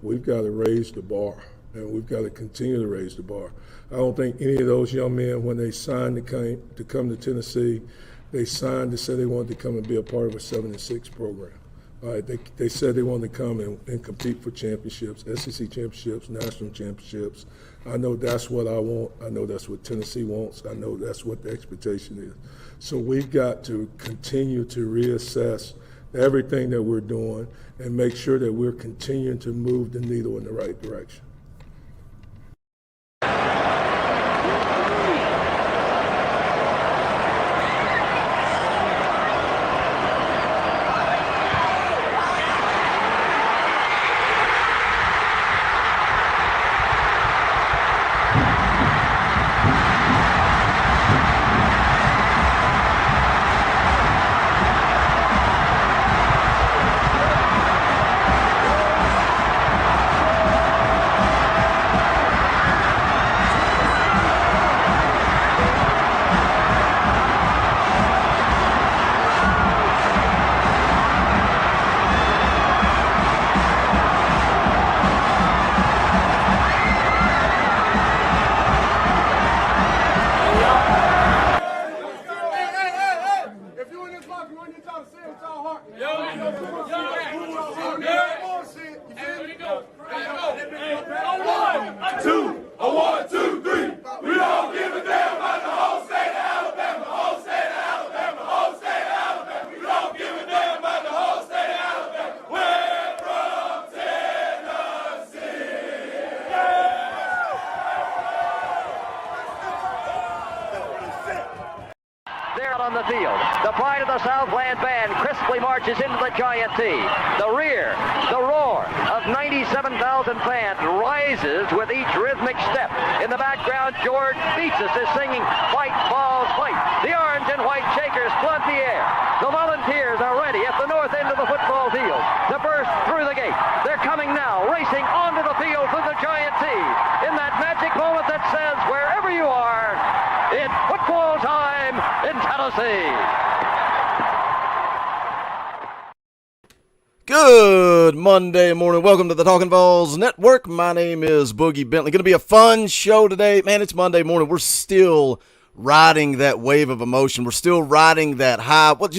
We've got to raise the bar, and we've got to continue to raise the bar. I don't think any of those young men, when they signed to come to Tennessee, they signed to say they wanted to come and be a part of a 7-6 program. They said they wanted to come and compete for championships, SEC championships, national championships. I know that's what I want. I know that's what Tennessee wants. I know that's what the expectation is. So we've got to continue to reassess everything that we're doing and make sure that we're continuing to move the needle in the right direction. On the field, the pride of the Southland band crisply marches into the Giant T. The rear, the roar of 97,000 fans rises with each rhythmic step. In the background, George Beatsis is singing "Fight, Balls, Fight." The orange and white Shakers flood the air. The Volunteers are ready at the north end of the football field to burst through the gate. They're coming now, racing onto the field through the Giant T. In that magic moment that says, wherever you are, it's football time in Tennessee. Good Monday morning. Welcome to the Talkin VAWLS Network. My name is Boogie Bentley. Going to be a fun show today. Man, it's Monday morning. We're still riding that wave of emotion. We're still riding that high. What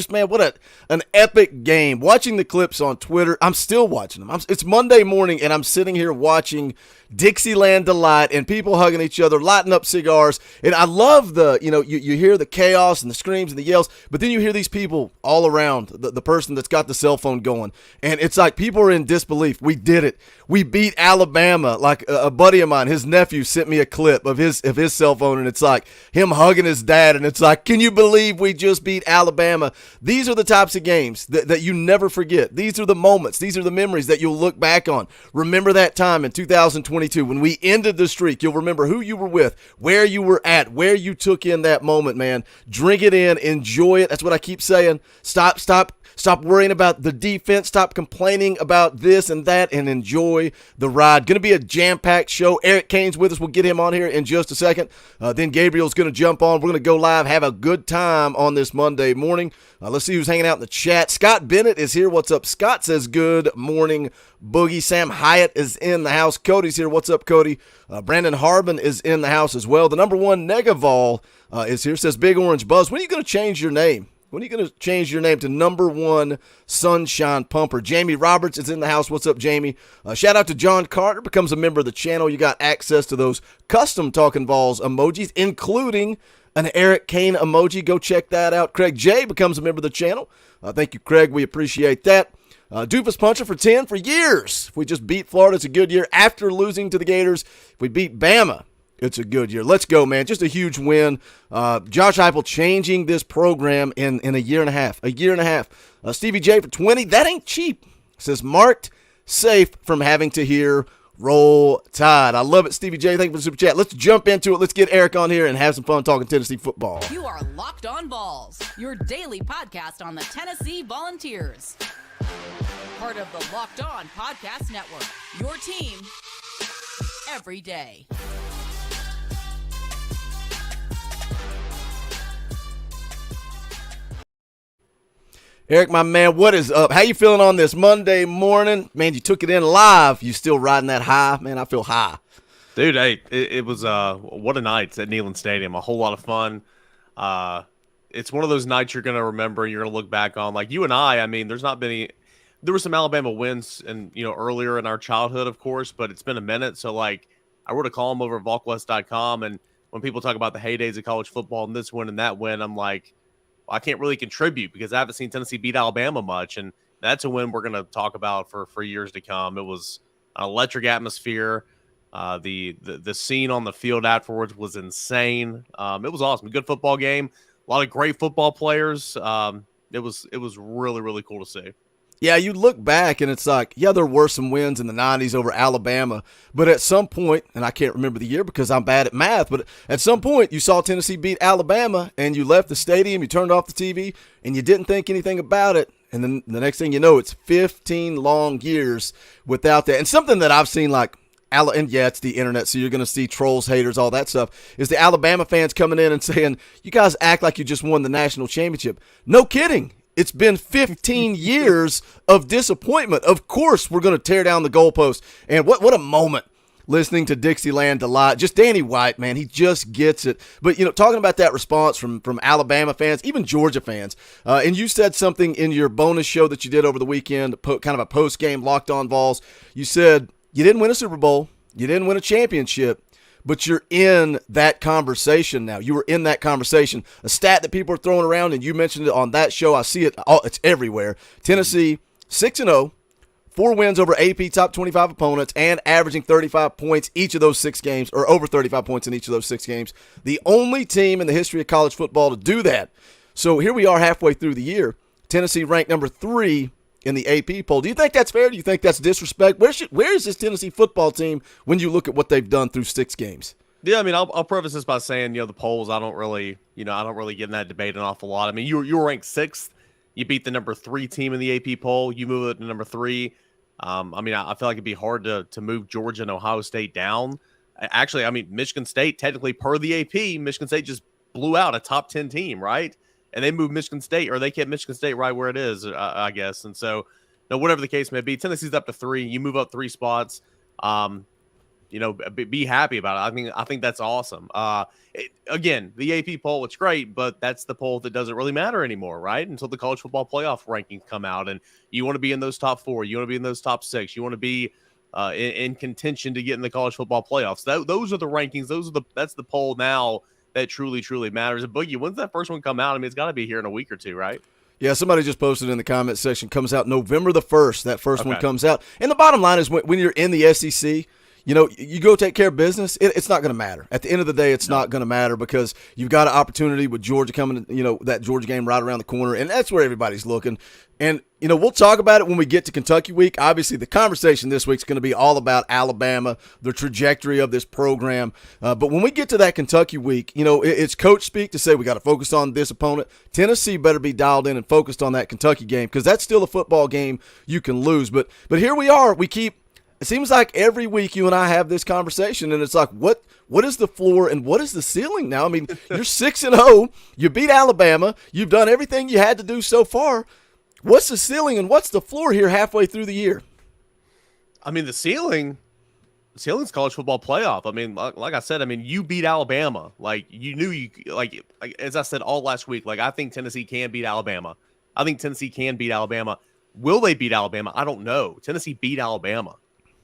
an epic game. Watching the clips on Twitter, I'm still watching them. It's Monday morning, and I'm sitting here watching Dixieland Delight and people hugging each other, lighting up cigars. And I love you hear the chaos and the screams and the yells, but then you hear these people all around the person that's got the cell phone going. And it's like people are in disbelief. We did it. We beat Alabama. Like a buddy of mine, his nephew sent me a clip of his cell phone, and it's like him hugging his dad, and it's like, can you believe we just beat Alabama? These are the types of games that you never forget. These are the moments. These are the memories that you'll look back on. Remember that time in 2022 when we ended the streak. You'll remember who you were with, where you were at, where you took in that moment, man. Drink it in, enjoy it. That's what I keep saying. Stop worrying about the defense. Stop complaining about this and that, and enjoy the ride. Going to be a jam-packed show. Eric Cain's with us. We'll get him on here in just a second. Then Gabriel's going to jump on. We're going to go live, have a good time on this Monday morning. Let's see who's hanging out in the chat. Scott Bennett is here. What's up? Scott says good morning, Boogie. Sam Hyatt is in the house. Cody's here. What's up, Cody? Brandon Harbin is in the house as well. The number one Negaval is here. Says Big Orange Buzz. When are you going to change your name? When are you going to change your name to number one Sunshine Pumper? Jamie Roberts is in the house. What's up, Jamie? Shout out to John Carter. Becomes a member of the channel. You got access to those custom Talkin VAWLS emojis, including an Eric Cain emoji. Go check that out. Craig J becomes a member of the channel. Thank you, Craig. We appreciate that. Doofus Puncher for 10 for years. If we just beat Florida, it's a good year. After losing to the Gators, if we beat Bama, it's a good year. Let's go, man. Just a huge win. Josh Heupel changing this program in a year and a half. Stevie J for 20. That ain't cheap. Says marked safe from having to hear Roll Tide. I love it, Stevie J. Thank you for the super chat. Let's jump into it. Let's get Eric on here and have some fun talking Tennessee football. You are Locked On Vols, your daily podcast on the Tennessee Volunteers. Part of the Locked On Podcast Network, your team every day. Eric, my man, what is up? How you feeling on this Monday morning? Man, you took it in live. You still riding that high? Man, I feel high. Dude, hey, it was what a night at Neyland Stadium. A whole lot of fun. It's one of those nights you're going to remember, you're going to look back on. Like you and I mean, there were some Alabama wins and earlier in our childhood, of course, but it's been a minute. So like I wrote a column over at VaultWest.com, and when people talk about the heydays of college football and this win and that win, I'm like, I can't really contribute because I haven't seen Tennessee beat Alabama much, and that's a win we're going to talk about for years to come. It was an electric atmosphere. The scene on the field afterwards was insane. It was awesome. Good football game. A lot of great football players. It was really, really cool to see. Yeah, you look back and it's like, yeah, there were some wins in the 90s over Alabama, but at some point, and I can't remember the year because I'm bad at math, but at some point you saw Tennessee beat Alabama and you left the stadium, you turned off the TV, and you didn't think anything about it. And then the next thing you know, it's 15 long years without that. And something that I've seen like, and yeah, it's the internet, so you're going to see trolls, haters, all that stuff, is the Alabama fans coming in and saying, you guys act like you just won the national championship. No kidding. It's been 15 years of disappointment. Of course, we're going to tear down the goalpost. And what a moment listening to Dixieland Delight. Just Danny White, man, he just gets it. But, talking about that response from Alabama fans, even Georgia fans, and you said something in your bonus show that you did over the weekend, kind of a post-game Locked On Vols. You said you didn't win a Super Bowl, you didn't win a championship, but you're in that conversation now. You were in that conversation. A stat that people are throwing around, and you mentioned it on that show. I see it. It's everywhere. Tennessee, 6-0, 4 wins over AP top 25 opponents, and averaging 35 points each of those 6 games, or over 35 points in each of those 6 games. The only team in the history of college football to do that. So here we are halfway through the year. Tennessee ranked number 3 in the AP poll. Do you think that's fair? Do you think that's disrespect? Where is this Tennessee football team when you look at what they've done through 6 games? Yeah, I mean, I'll preface this by saying, the polls, I don't really get in that debate an awful lot. I mean, you were ranked 6th. You beat the number 3 team in the AP poll. You move it to number 3. I mean, I feel like it'd be hard to move Georgia and Ohio State down. Actually, I mean, Michigan State, technically per the AP, Michigan State just blew out a top 10 team, right? And they moved Michigan State, or they kept Michigan State right where it is, I guess. And so, whatever the case may be, Tennessee's up to 3. You move up 3 spots. Be happy about it. I think that's awesome. Again, the AP poll, it's great, but that's the poll that doesn't really matter anymore, right? Until the college football playoff rankings come out, and you want to be in those top 4. You want to be in those top 6. You want to be in contention to get in the college football playoffs. Those are the rankings. That's the poll now that truly, truly matters. And Boogie, when's that first one come out? I mean, it's got to be here in a week or 2, right? Yeah, somebody just posted in the comment section, comes out November the 1st. That first one comes out. And the bottom line is when you're in the SEC, you go take care of business, it's not going to matter. At the end of the day, it's not going to matter because you've got an opportunity with Georgia coming, that Georgia game right around the corner, and that's where everybody's looking. And, we'll talk about it when we get to Kentucky week. Obviously, the conversation this week is going to be all about Alabama, the trajectory of this program. But when we get to that Kentucky week, it's coach speak to say we got to focus on this opponent. Tennessee better be dialed in and focused on that Kentucky game because that's still a football game you can lose. But here we are. It seems like every week you and I have this conversation, and it's like, what is the floor and what is the ceiling now? I mean, you're 6-0. You beat Alabama. You've done everything you had to do so far. What's the ceiling and what's the floor here halfway through the year? I mean, the ceiling's college football playoff. I mean, like I said, I mean, you beat Alabama. Like, you knew like as I said all last week, like, I think Tennessee can beat Alabama. Will they beat Alabama? I don't know. Tennessee beat Alabama.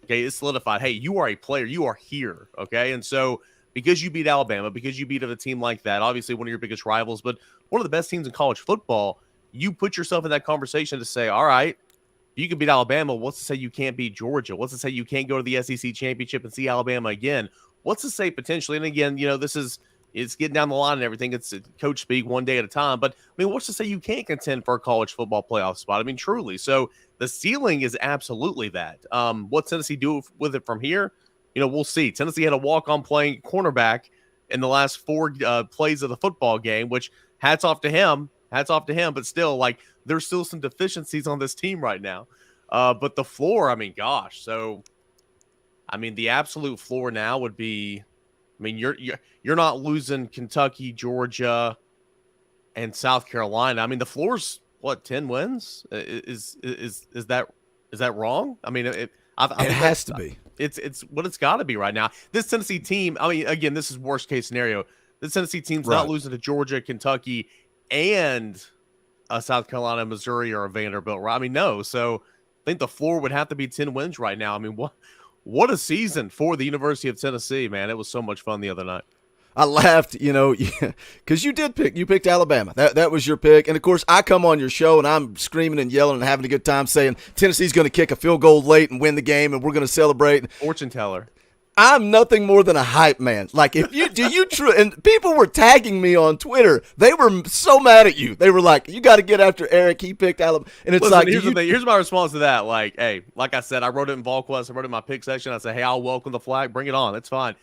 Okay, it's solidified. Hey, you are a player. You are here. Okay, and so because you beat Alabama, because you beat a team like that, obviously one of your biggest rivals, but one of the best teams in college football, you put yourself in that conversation to say, all right, you can beat Alabama. What's to say you can't beat Georgia? What's to say you can't go to the SEC championship and see Alabama again? What's to say potentially? And again, it's getting down the line and everything. It's coach speak one day at a time. But, I mean, what's to say you can't contend for a college football playoff spot? I mean, truly. So the ceiling is absolutely that. What Tennessee do with it from here, we'll see. Tennessee had a walk-on playing cornerback in the last 4 plays of the football game, which hats off to him. But still, like, there's still some deficiencies on this team right now. But the floor, I mean, gosh. So, I mean, the absolute floor now would be, I mean, you're not losing Kentucky, Georgia, and South Carolina. I mean, the floor's what, 10 wins? Is that wrong? I mean, it has to be. It's what it's got to be right now. This Tennessee team, I mean, again, this is worst case scenario. This Tennessee team's not losing to Georgia, Kentucky, and South Carolina, Missouri, or a Vanderbilt, right? I mean, no. So I think the floor would have to be 10 wins right now. I mean, what a season for the University of Tennessee, man. It was so much fun the other night. I laughed, because you picked Alabama. That was your pick. And, of course, I come on your show, and I'm screaming and yelling and having a good time saying Tennessee's going to kick a field goal late and win the game, and we're going to celebrate. Fortune teller. I'm nothing more than a hype man. Like, if you and people were tagging me on Twitter. They were so mad at you. They were like, you got to get after Eric. He picked Alabama. And it's Listen, here's the thing. Here's my response to that. Like, hey, like I said, I wrote it in VolQuest. I wrote it in my pick section. I said, hey, I'll welcome the flag. Bring it on. It's fine.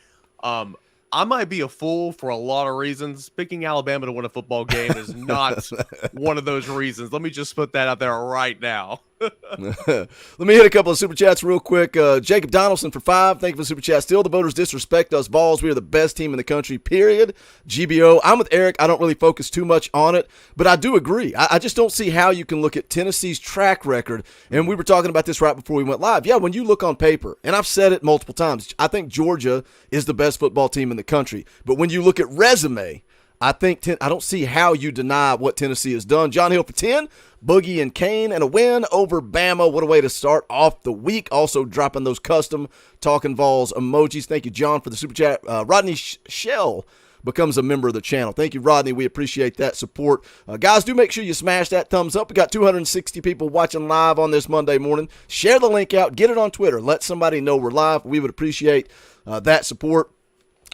I might be a fool for a lot of reasons. Picking Alabama to win a football game is not one of those reasons. Let me just put that out there right now. Let me hit a couple of super chats real quick. Jacob Donaldson for 5. Thank you for the super chat. Still, the voters disrespect us Vols. We are the best team in the country, period. GBO. I'm with Eric. I don't really focus too much on it, but I do agree. I just don't see how you can look at Tennessee's track record, and we were talking about this right before we went live. Yeah, when you look on paper, and I've said it multiple times, I think Georgia is the best football team in the country. But when you look at resume, I don't see how you deny what Tennessee has done. John Hill for 10. Boogie and Cain and a win over Bama. What a way to start off the week. Also dropping those custom Talkin VAWLS emojis. Thank you, John, for the super chat. Rodney Shell becomes a member of the channel. Thank you, Rodney. We appreciate that support. Guys, do make sure you smash that thumbs up. We got 260 people watching live on this Monday morning. Share the link out. Get it on Twitter. Let somebody know we're live. We would appreciate that support.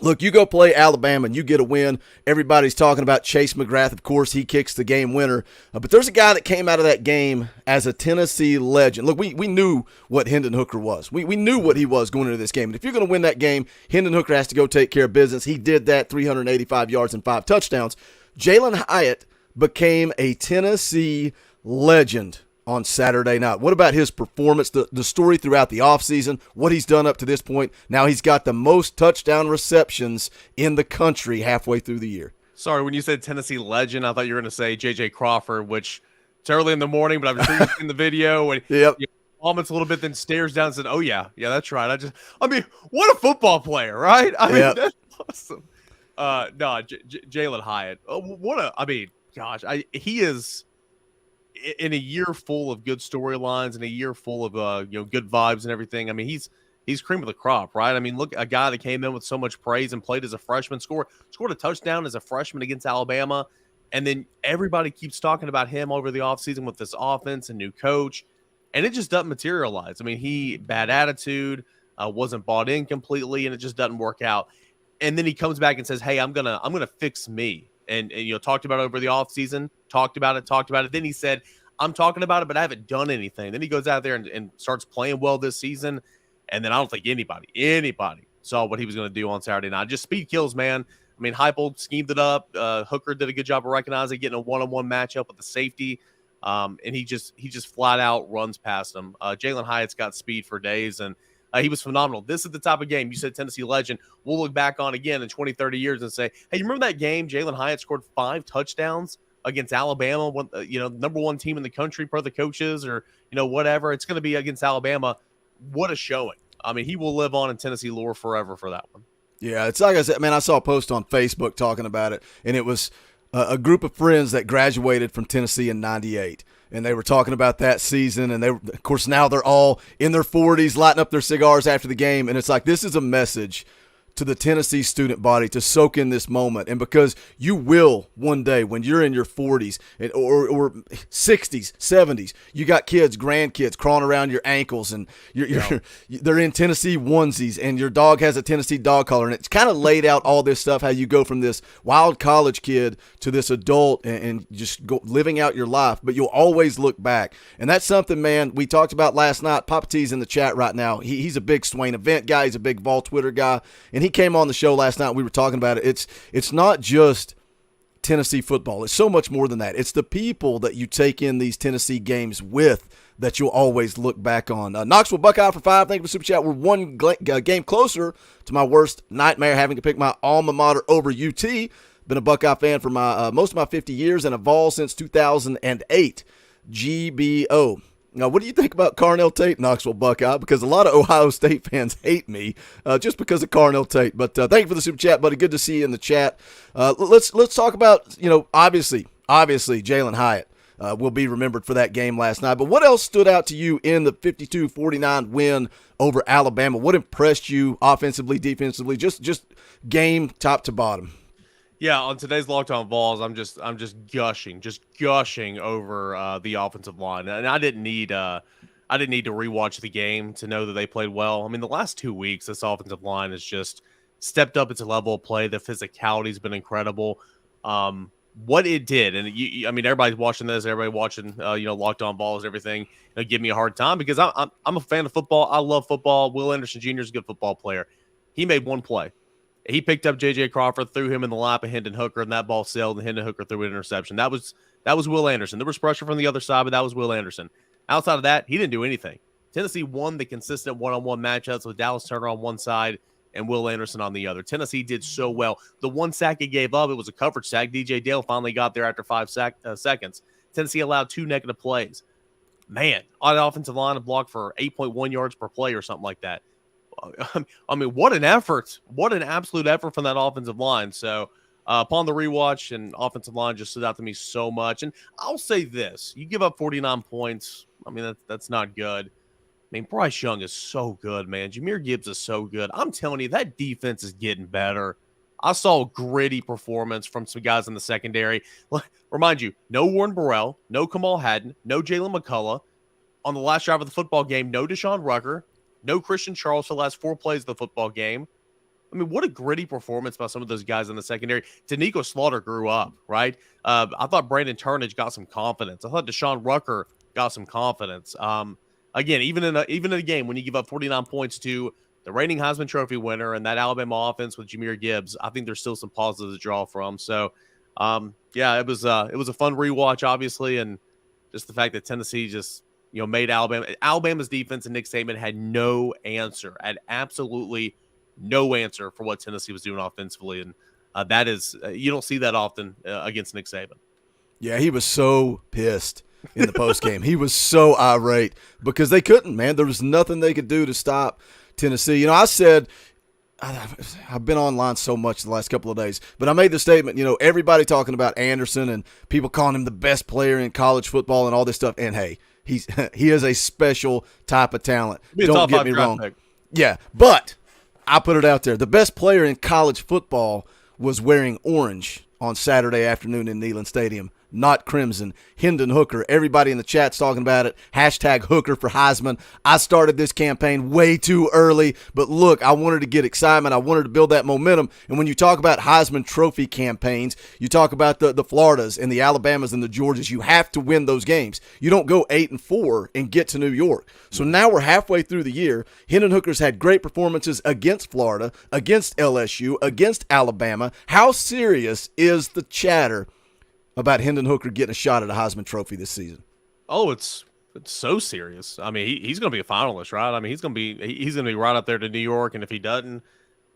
Look, you go play Alabama and you get a win. Everybody's talking about Chase McGrath. Of course, he kicks the game winner. But there's a guy that came out of that game as a Tennessee legend. Look, we knew what Hendon Hooker was. We knew what he was going into this game. And if you're going to win that game, Hendon Hooker has to go take care of business. He did that, 385 yards and 5 touchdowns. Jalen Hyatt became a Tennessee legend on Saturday night. What about his performance, the story throughout the offseason, what he's done up to this point? Now he's got the most touchdown receptions in the country halfway through the year. Sorry, when you said Tennessee legend, I thought you were going to say J.J. Crawford, which it's early in the morning, but I'm sure you've seen the video. And yep. Vomits a little bit, then stares down and said, oh, yeah, that's right. I mean, what a football player, right? I mean, that's awesome. Jalen Hyatt. He is – in a year full of good storylines and a year full of good vibes and everything. I mean, he's cream of the crop, right? I mean, look, a guy that came in with so much praise and played as a freshman, scored a touchdown as a freshman against Alabama, and then everybody keeps talking about him over the offseason with this offense and new coach, and it just doesn't materialize. I mean, he bad attitude, wasn't bought in completely, and it just doesn't work out. And then he comes back and says, "Hey, I'm gonna fix me." And talked about it over the offseason, talked about it. Then he said, I'm talking about it, but I haven't done anything. Then he goes out there and starts playing well this season. And then I don't think anybody saw what he was going to do on Saturday night. Just speed kills, man. I mean, Heupel schemed it up. Hooker did a good job of recognizing, getting a one-on-one matchup with the safety. And he just flat out runs past him. Jalen Hyatt's got speed for days, and he was phenomenal. This is the type of game, you said Tennessee legend, we'll look back on again in 20, 30 years and say, hey, you remember that game Jalen Hyatt scored 5 touchdowns against Alabama, number one team in the country per the coaches, or, whatever. It's going to be against Alabama. What a showing. I mean, he will live on in Tennessee lore forever for that one. Yeah, it's like I said, man, I saw a post on Facebook talking about it, and it was a group of friends that graduated from Tennessee in 98. And they were talking about that season, and of course, now they're all in their 40s, lighting up their cigars after the game. And it's like, this is a message to the Tennessee student body to soak in this moment. And because you will one day, when you're in your 40s or 60s, 70s, you got kids, grandkids crawling around your ankles, and they're in Tennessee onesies, and your dog has a Tennessee dog collar. And it's kind of laid out all this stuff, how you go from this wild college kid to this adult and just go living out your life. But you'll always look back. And that's something, man, we talked about last night. Papa T's in the chat right now. He's a big Swain event guy. He's a big Vol Twitter guy. And he came on the show last night. We were talking about it. It's not just Tennessee football. It's so much more than that. It's the people that you take in these Tennessee games with that you'll always look back on. Knoxville Buckeye for 5. Thank you for Super Chat. We're one game closer to my worst nightmare, having to pick my alma mater over UT. Been a Buckeye fan for my most of my 50 years and a Vol since 2008. GBO. Now, what do you think about Carnell Tate, Knoxville Buckeye? Because a lot of Ohio State fans hate me just because of Carnell Tate. But thank you for the super chat, buddy. Good to see you in the chat. Let's talk about, obviously Jalen Hyatt will be remembered for that game last night. But what else stood out to you in the 52-49 win over Alabama? What impressed you offensively, defensively, just game top to bottom? Yeah, on today's Locked On Vols, I'm just gushing over the offensive line, and I didn't need to rewatch the game to know that they played well. I mean, the last 2 weeks, this offensive line has just stepped up its level of play. The physicality's been incredible. What it did, and I mean, everybody's watching this, everybody watching, Locked On Vols, everything, give me a hard time because I'm a fan of football. I love football. Will Anderson Jr. is a good football player. He made one play. He picked up J.J. Crawford, threw him in the lap of Hendon Hooker, and that ball sailed, and Hendon Hooker threw an interception. That was Will Anderson. There was pressure from the other side, but that was Will Anderson. Outside of that, he didn't do anything. Tennessee won the consistent one-on-one matchups with Dallas Turner on one side and Will Anderson on the other. Tennessee did so well. The one sack he gave up, it was a coverage sack. DJ Dale finally got there after 5 seconds. Tennessee allowed 2 negative plays. Man, on the offensive line, a block for 8.1 yards per play or something like that. I mean, what an effort. What an absolute effort from that offensive line. So upon the rewatch, and offensive line just stood out to me so much. And I'll say this. You give up 49 points. I mean, that's not good. I mean, Bryce Young is so good, man. Jahmyr Gibbs is so good. I'm telling you, that defense is getting better. I saw a gritty performance from some guys in the secondary. Remind you, no Warren Burrell, no Kamal Haddon, no Jalen McCullough. On the last drive of the football game, no Deshaun Rucker. No Christian Charles for the last 4 plays of the football game. I mean, what a gritty performance by some of those guys in the secondary. Danico Slaughter grew up, right? I thought Brandon Turnage got some confidence. I thought Deshaun Rucker got some confidence. Again, even in a game when you give up 49 points to the reigning Heisman Trophy winner and that Alabama offense with Jahmyr Gibbs, I think there's still some positives to draw from. So, yeah, it was a fun rewatch, obviously, and just the fact that Tennessee just made Alabama's defense and Nick Saban had no answer, had absolutely no answer for what Tennessee was doing offensively. And that is, you don't see that often against Nick Saban. Yeah, he was so pissed in the postgame. He was so irate because they couldn't, man. There was nothing they could do to stop Tennessee. I said, I've been online so much the last couple of days, but I made the statement, everybody talking about Anderson and people calling him the best player in college football and all this stuff. And hey, he is a special type of talent. Don't get me wrong. Pick. Yeah, but I put it out there. The best player in college football was wearing orange on Saturday afternoon in Neyland Stadium, not crimson. Hendon Hooker. Everybody in the chat's talking about it. Hashtag Hooker for Heisman. I started this campaign way too early, but look, I wanted to get excitement. I wanted to build that momentum. And when you talk about Heisman Trophy campaigns, you talk about the Floridas and the Alabamas and the Georgias. You have to win those games. You don't go 8-4 and get to New York. So now we're halfway through the year. Hendon Hooker's had great performances against Florida, against LSU, against Alabama. How serious is the chatter about Hendon Hooker getting a shot at a Heisman Trophy this season? Oh, it's so serious. I mean, he's going to be a finalist, right? I mean, he's going to be right up there to New York, and if he doesn't,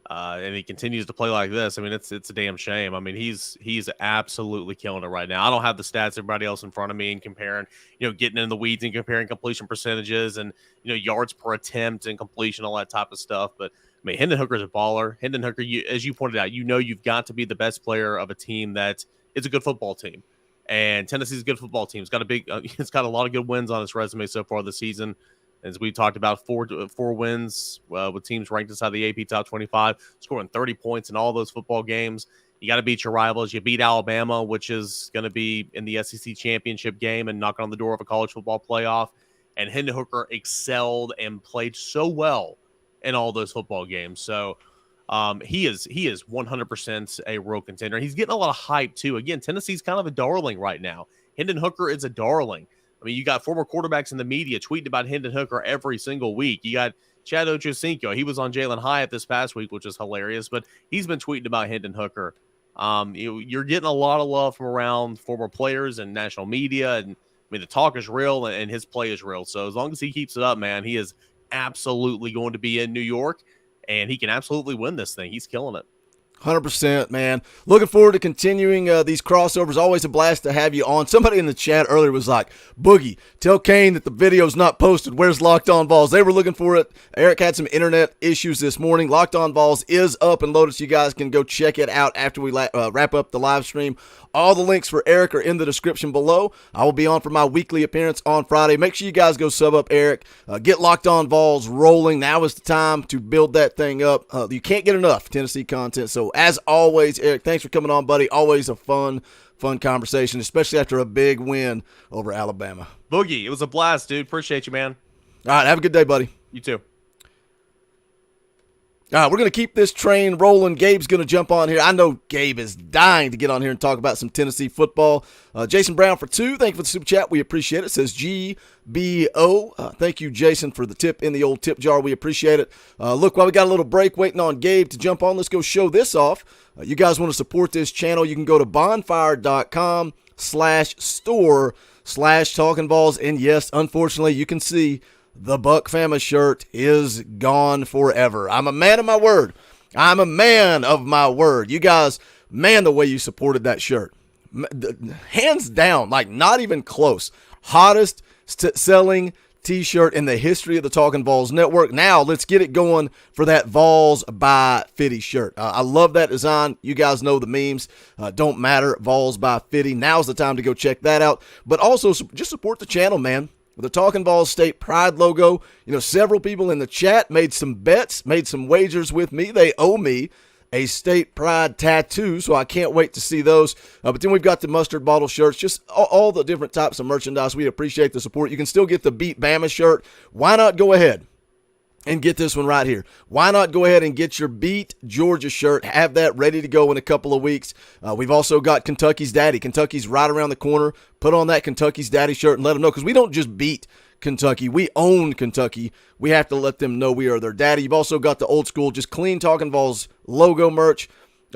and he continues to play like this, I mean, it's a damn shame. I mean, he's absolutely killing it right now. I don't have the stats everybody else in front of me and comparing, getting in the weeds and comparing completion percentages and yards per attempt and completion, all that type of stuff. But I mean, Hendon Hooker's a baller. Hendon Hooker, as you pointed out, you've got to be the best player of a team that is a good football team. And Tennessee's a good football team. It's got it's got a lot of good wins on its resume so far this season. As we talked about, four wins with teams ranked inside the AP top 25, scoring 30 points in all those football games. You got to beat your rivals. You beat Alabama, which is going to be in the SEC championship game and knocking on the door of a college football playoff. And Hendon Hooker excelled and played so well in all those football games. So he is 100% a real contender. He's getting a lot of hype too. Again, Tennessee's kind of a darling right now. Hendon Hooker is a darling. I mean, you got former quarterbacks in the media tweeting about Hendon Hooker every single week. You got Chad Ochocinco. He was on Jalen Hyatt this past week, which is hilarious, but he's been tweeting about Hendon Hooker. You're getting a lot of love from around former players and national media. And I mean, the talk is real and his play is real. So as long as he keeps it up, man, he is absolutely going to be in New York and he can absolutely win this thing. He's killing it. 100%, man. Looking forward to continuing these crossovers. Always a blast to have you on. Somebody in the chat earlier was like, Boogie, tell Cain that the video's not posted. Where's Locked On Vols? They were looking for it. Eric had some internet issues this morning. Locked On Vols is up and loaded, so you guys can go check it out after we wrap up the live stream. All the links for Eric are in the description below. I will be on for my weekly appearance on Friday. Make sure you guys go sub up Eric. Get Locked On Vols rolling. Now is the time to build that thing up. You can't get enough Tennessee content. So as always, Eric, thanks for coming on, buddy. Always a fun conversation, especially after a big win over Alabama. Boogie, it was a blast, dude. Appreciate you, man. All right, have a good day, buddy. You too. All right, we're going to keep this train rolling. Gabe's going to jump on here. I know Gabe is dying to get on here and talk about some Tennessee football. Jason Brown for 2. Thank you for the super chat. We appreciate it. Says GBO. Thank you, Jason, for the tip in the old tip jar. We appreciate it. Look, while we got a little break waiting on Gabe to jump on, let's go show this off. You guys want to support this channel, you can go to bonfire.com/store/Talkin VAWLS. And yes, unfortunately, you can see the Buck Fama shirt is gone forever. I'm a man of my word. I'm a man of my word. You guys, man, the way you supported that shirt. Hands down, like not even close. Hottest selling t-shirt in the history of the Talkin VAWLS network. Now, let's get it going for that Vols by Fitty shirt. I love that design. You guys know the memes. Don't matter. Vols by Fitty. Now's the time to go check that out. But also, just support the channel, man. With the Talkin VAWLS State Pride logo, several people in the chat made some bets, made some wagers with me. They owe me a State Pride tattoo, so I can't wait to see those. But then we've got the mustard bottle shirts, just all the different types of merchandise. We appreciate the support. You can still get the Beat Bama shirt. Why not go ahead and get this one right here? Why not go ahead and get your Beat Georgia shirt? Have that ready to go in a couple of weeks. We've also got Kentucky's Daddy. Kentucky's right around the corner. Put on that Kentucky's Daddy shirt and let them know, because we don't just beat Kentucky. We own Kentucky. We have to let them know we are their daddy. You've also got the old school, just clean Talkin VAWLS logo merch.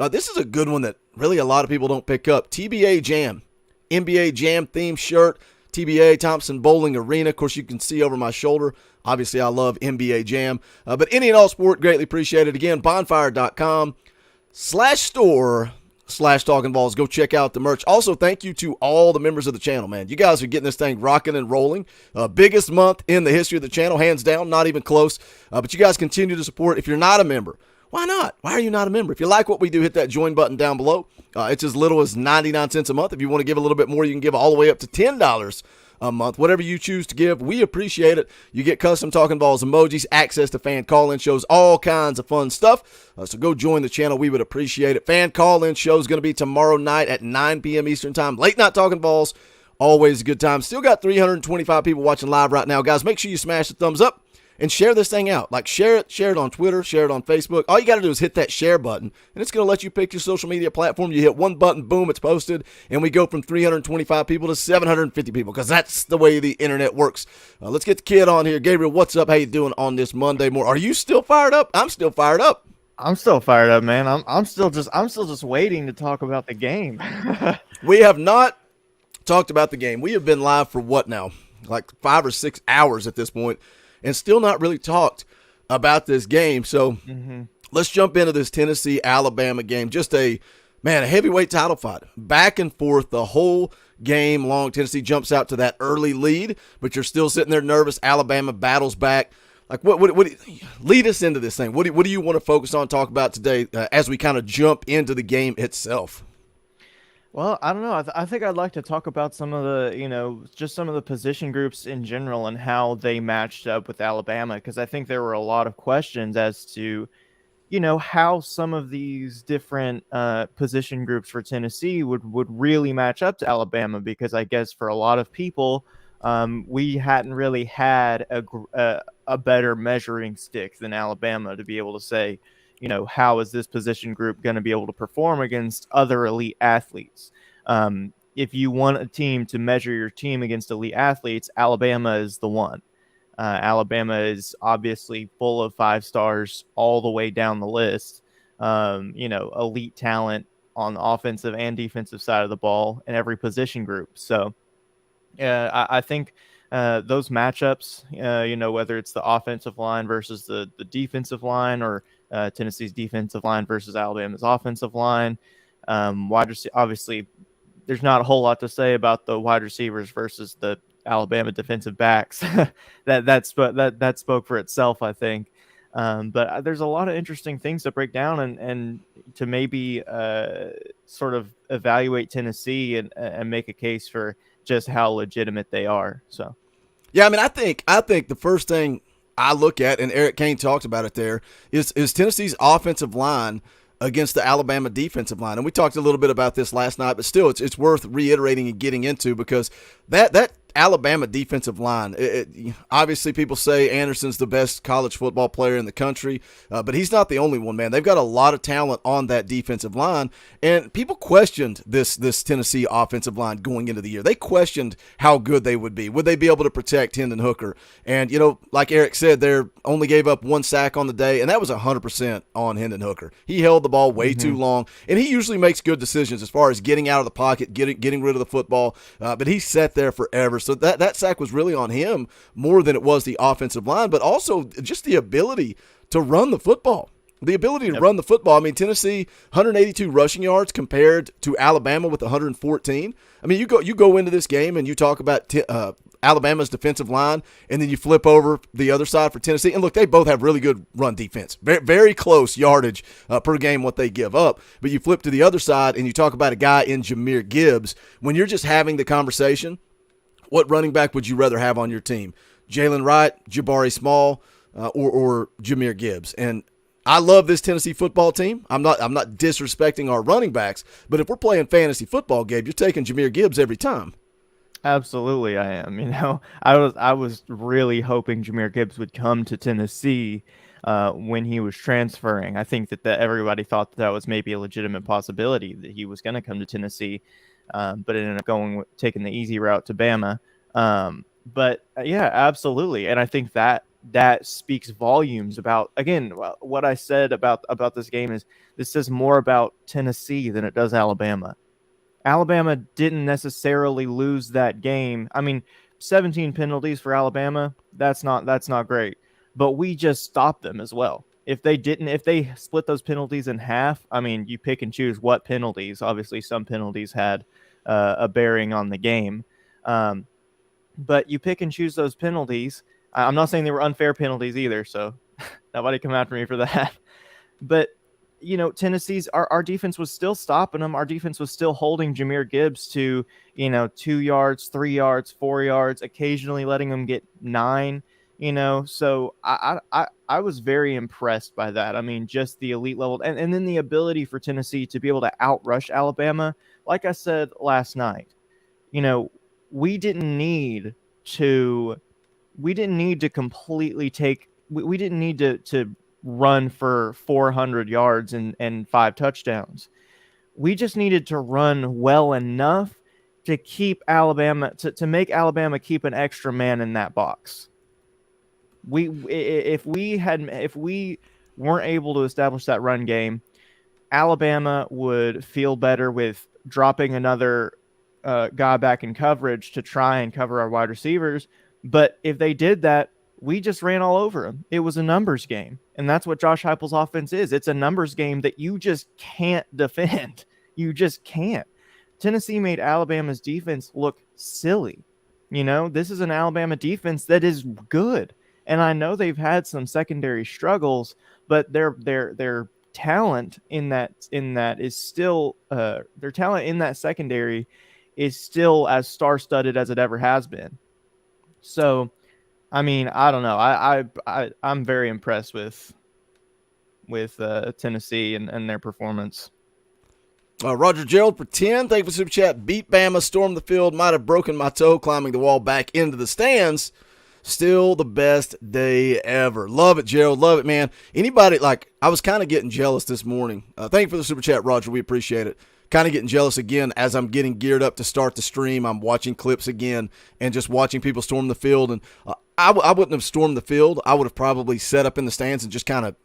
This is a good one that really a lot of people don't pick up. TBA Jam. NBA Jam theme shirt. TBA, Thompson Bowling Arena. Of course, you can see over my shoulder. Obviously, I love NBA Jam. But any and all sport, greatly appreciated. Again, bonfire.com/store/Talkin VAWLS. Go check out the merch. Also, thank you to all the members of the channel, man. You guys are getting this thing rocking and rolling. Biggest month in the history of the channel, hands down, not even close. But you guys continue to support. If you're not a member, why not? Why are you not a member? If you like what we do, hit that join button down below. It's as little as 99 cents a month. If you want to give a little bit more, you can give all the way up to $10 a month. Whatever you choose to give, we appreciate it. You get custom Talkin VAWLS emojis, access to fan call-in shows, all kinds of fun stuff. So go join the channel. We would appreciate it. Fan call-in show is going to be tomorrow night at 9 p.m. Eastern time. Late night Talkin VAWLS, always a good time. Still got 325 people watching live right now. Guys, make sure you smash the thumbs up and share this thing out. Like, share it on Twitter, share it on Facebook. All you got to do is hit that share button, and it's going to let you pick your social media platform. You hit one button, boom, it's posted, and we go from 325 people to 750 people, because that's the way the internet works. Let's get the kid on here. Gabriel, what's up? How you doing on this Monday morning? Are you still fired up? I'm still fired up. I'm still fired up, man. I'm still just waiting to talk about the game. We have not talked about the game. We have been live for what now? Like 5 or 6 hours at this point, and still not really talked about this game. So let's jump into this Tennessee-Alabama game. Just a heavyweight title fight. Back and forth the whole game long. Tennessee jumps out to that early lead, but you're still sitting there nervous. Alabama battles back. Like, what lead us into this thing? What do you want to focus on, talk about today as we kind of jump into the game itself? Well, I don't know. I think I'd like to talk about some of the, just some of the position groups in general and how they matched up with Alabama, because I think there were a lot of questions as to, how some of these different position groups for Tennessee would really match up to Alabama, because I guess for a lot of people, we hadn't really had a better measuring stick than Alabama to be able to say, how is this position group going to be able to perform against other elite athletes? If you want a team to measure your team against elite athletes, Alabama is the one. Alabama is obviously full of 5 stars all the way down the list. Elite talent on the offensive and defensive side of the ball in every position group. So I think those matchups, whether it's the offensive line versus the defensive line, or Tennessee's defensive line versus Alabama's offensive line. Obviously, there's not a whole lot to say about the wide receivers versus the Alabama defensive backs. that spoke for itself, I think. But there's a lot of interesting things to break down and to maybe sort of evaluate Tennessee and make a case for just how legitimate they are. So, yeah, I mean, I think the first thing I look at, and Eric Cain talked about it there, is Tennessee's offensive line against the Alabama defensive line. And we talked a little bit about this last night, but still it's worth reiterating and getting into, because that Alabama defensive line, obviously people say Anderson's the best college football player in the country, but he's not the only one, man. They've got a lot of talent on that defensive line, and people questioned this Tennessee offensive line going into the year. They questioned how good they would be. Would they be able to protect Hendon Hooker? And, like Eric said, they only gave up 1 sack on the day, and that was 100% on Hendon Hooker. He held the ball way too long, and he usually makes good decisions as far as getting out of the pocket, getting rid of the football, but he sat there forever. So that sack was really on him more than it was the offensive line, but also just the ability to run the football. The ability to run the football. I mean, Tennessee, 182 rushing yards compared to Alabama with 114. I mean, you go into this game and you talk about Alabama's defensive line, and then you flip over the other side for Tennessee. And look, they both have really good run defense. Very, very close yardage per game what they give up. But you flip to the other side and you talk about a guy in Jahmyr Gibbs. When you're just having the conversation, what running back would you rather have on your team? Jalen Hyatt, Jabari Small, or Jahmyr Gibbs? And I love this Tennessee football team. I'm not disrespecting our running backs, but if we're playing fantasy football, Gabe, you're taking Jahmyr Gibbs every time. Absolutely, I am. I was really hoping Jahmyr Gibbs would come to Tennessee when he was transferring. I think that everybody thought that was maybe a legitimate possibility that he was going to come to Tennessee, but it ended up taking the easy route to Bama. But yeah, absolutely, and I think that speaks volumes about, again, what I said about this game is this says more about Tennessee than it does Alabama. Alabama didn't necessarily lose that game. I mean, 17 penalties for Alabama, that's not great. But we just stopped them as well. If they split those penalties in half, I mean, you pick and choose what penalties. Obviously, some penalties had a bearing on the game. But you pick and choose those penalties. I'm not saying they were unfair penalties either, so nobody come after me for that. But, Tennessee's, our defense was still stopping them. Our defense was still holding Jahmyr Gibbs to, 2 yards, 3 yards, 4 yards, occasionally letting them get 9, So I was very impressed by that. I mean, just the elite level. And then the ability for Tennessee to be able to outrush Alabama. Like I said last night, we didn't need to completely we didn't need to run for 400 yards and 5 touchdowns. We just needed to run well enough to keep Alabama, to make Alabama keep an extra man in that box. If we weren't able to establish that run game, Alabama would feel better with dropping another guy back in coverage to try and cover our wide receivers. But if they did that, we just ran all over them. It was a numbers game. And that's what Josh Heupel's offense is. It's a numbers game that you just can't defend. You just can't. Tennessee made Alabama's defense look silly. This is an Alabama defense that is good. And I know they've had some secondary struggles, but their talent in that is still their talent in that secondary is still as star-studded as it ever has been. So, I mean, I don't know. I'm very impressed with Tennessee and their performance. Roger Gerald for 10. Thank you for Super Chat. Beat Bama, stormed the field, might have broken my toe climbing the wall back into the stands. Still the best day ever. Love it, Gerald. Love it, man. Anybody, I was kind of getting jealous this morning. Thank you for the Super Chat, Roger. We appreciate it. Kind of getting jealous again as I'm getting geared up to start the stream. I'm watching clips again and just watching people storm the field. And I wouldn't have stormed the field. I would have probably set up in the stands and just kind of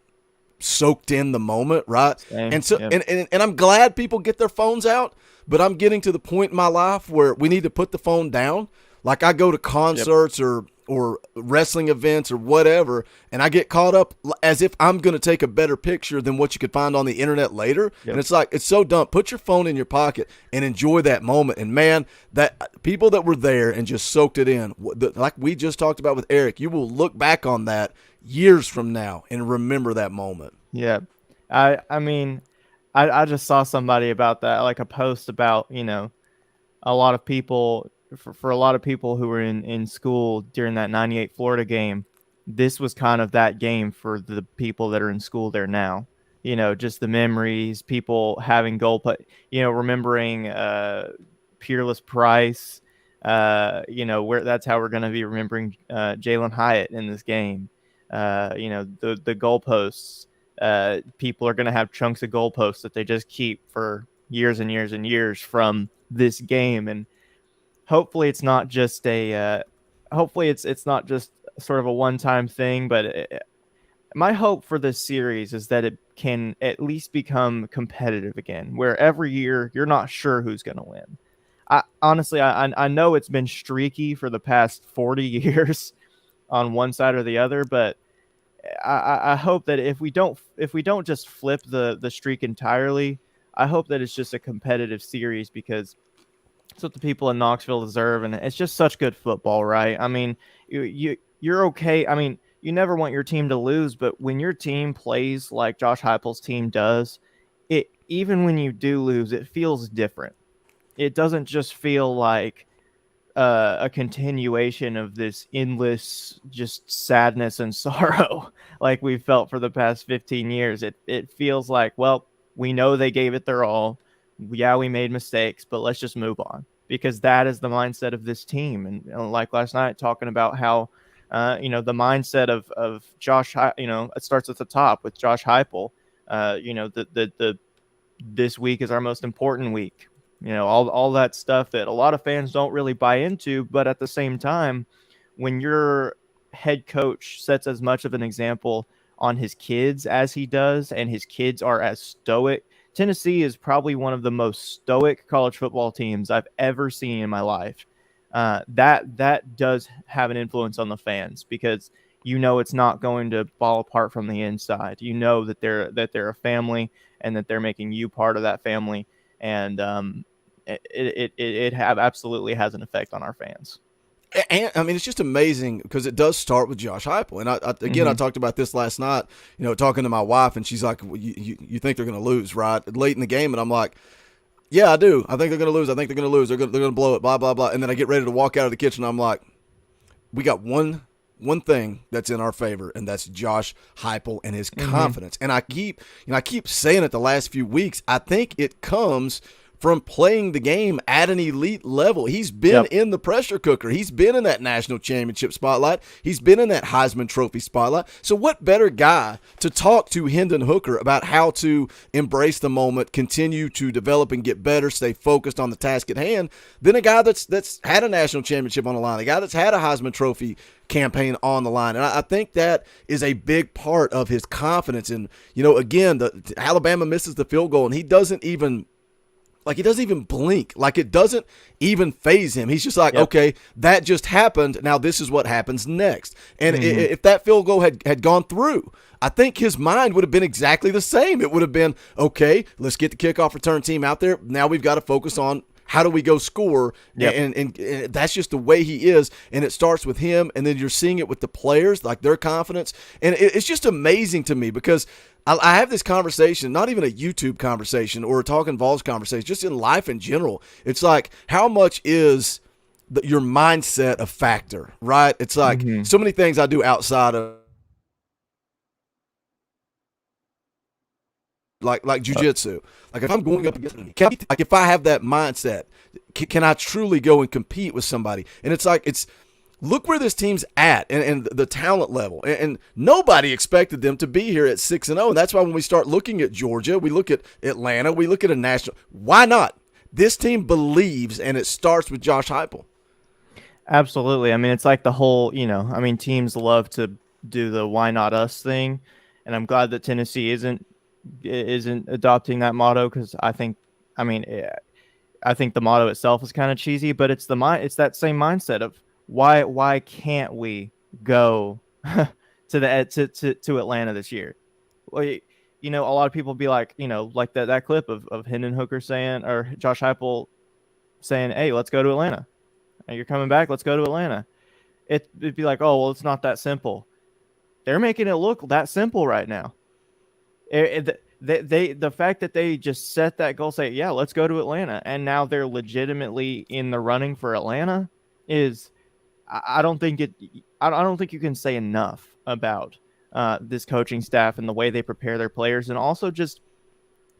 soaked in the moment, right? Same, and so, yep. and I'm glad people get their phones out, but I'm getting to the point in my life where we need to put the phone down. Like I go to concerts or or wrestling events or whatever, and I get caught up as if I'm going to take a better picture than what you could find on the internet later. Yep. And it's like, it's so dumb. Put your phone in your pocket and enjoy that moment. And man, that people that were there and just soaked it in, like we just talked about with Eric, you will look back on that years from now and remember that moment. Yeah. I mean, I just saw somebody about that, like a post about, you know, a lot of people, for a lot of people who were in school during that 98 Florida game, this was kind of that game for the people that are in school there now. You know, just the memories, people having remembering Peerless Price, you know, where that's how we're going to be remembering Jalen Hyatt in this game. You know, the goalposts, people are going to have chunks of goalposts that they just keep for years and years and years from this game. And hopefully it's not just hopefully it's not just sort of a one-time thing, but my hope for this series is that it can at least become competitive again, where every year you're not sure who's going to win. Honestly, I know it's been streaky for the past 40 years on one side or the other, but I hope that if we don't just flip the streak entirely, I hope that it's just a competitive series, because it's what the people in Knoxville deserve, and it's just such good football, right? I mean, you're okay. I mean, you never want your team to lose, but when your team plays like Josh Heupel's team does, even when you do lose, it feels different. It doesn't just feel like a continuation of this endless just sadness and sorrow like we've felt for the past 15 years. It feels like, well, we know they gave it their all. Yeah, we made mistakes, but let's just move on, because that is the mindset of this team. And like last night, talking about how, you know, the mindset of Josh, you know, it starts at the top with Josh Heupel. You know, this week is our most important week. You know, all that stuff that a lot of fans don't really buy into, but at the same time, when your head coach sets as much of an example on his kids as he does, and his kids are as stoic. Tennessee is probably one of the most stoic college football teams I've ever seen in my life. That does have an influence on the fans, because you know it's not going to fall apart from the inside. You know that they're a family, and that they're making you part of that family. And it absolutely has an effect on our fans. And I mean, it's just amazing, because it does start with Josh Heupel. And I talked about this last night, you know, talking to my wife, and she's like, well, you think they're going to lose, right? Late in the game. And I'm like, yeah, I do. I think they're going to lose. I think they're going to lose. They're going to blow it, blah, blah, blah. And then I get ready to walk out of the kitchen. I'm like, we got one thing that's in our favor, and that's Josh Heupel and his confidence. And I keep saying it the last few weeks. I think it comes from playing the game at an elite level. He's been in the pressure cooker. He's been in that national championship spotlight. He's been in that Heisman Trophy spotlight. So what better guy to talk to Hendon Hooker about how to embrace the moment, continue to develop and get better, stay focused on the task at hand, than a guy that's had a national championship on the line, a guy that's had a Heisman Trophy campaign on the line. And I think that is a big part of his confidence. And, you know, again, Alabama misses the field goal, and he doesn't even blink. Like, it doesn't even faze him. He's just like, okay, that just happened. Now this is what happens next. And if that field goal had gone through, I think his mind would have been exactly the same. It would have been, okay, let's get the kickoff return team out there. Now we've got to focus on how do we go score? And that's just the way he is. And it starts with him, and then you're seeing it with the players, like their confidence. And it's just amazing to me, because I have this conversation, not even a YouTube conversation or a Talkin VAWLS conversation, just in life in general. It's like, how much is your mindset a factor, right? It's like so many things I do outside of, like jiu-jitsu. Like, if I'm going up against, like, if I have that mindset, can I truly go and compete with somebody? And it's like, look where this team's at, and the talent level. And nobody expected them to be here at 6-0. And that's why when we start looking at Georgia, we look at Atlanta, we look at a national. Why not? This team believes, and it starts with Josh Heupel. Absolutely. I mean, it's like the whole, you know, I mean, teams love to do the why not us thing. And I'm glad that Tennessee isn't adopting that motto, because I think the motto itself is kind of cheesy, but it's that same mindset of why can't we go to Atlanta this year? Well, a lot of people be like, like that clip of Hendon Hooker saying, or Josh Heupel saying, hey, let's go to Atlanta. You're coming back, let's go to Atlanta. It'd be like, oh, well, it's not that simple. They're making it look that simple right now. The fact that they just set that goal, say, yeah, let's go to Atlanta, and now they're legitimately in the running for Atlanta is, I don't think you can say enough about this coaching staff and the way they prepare their players, and also just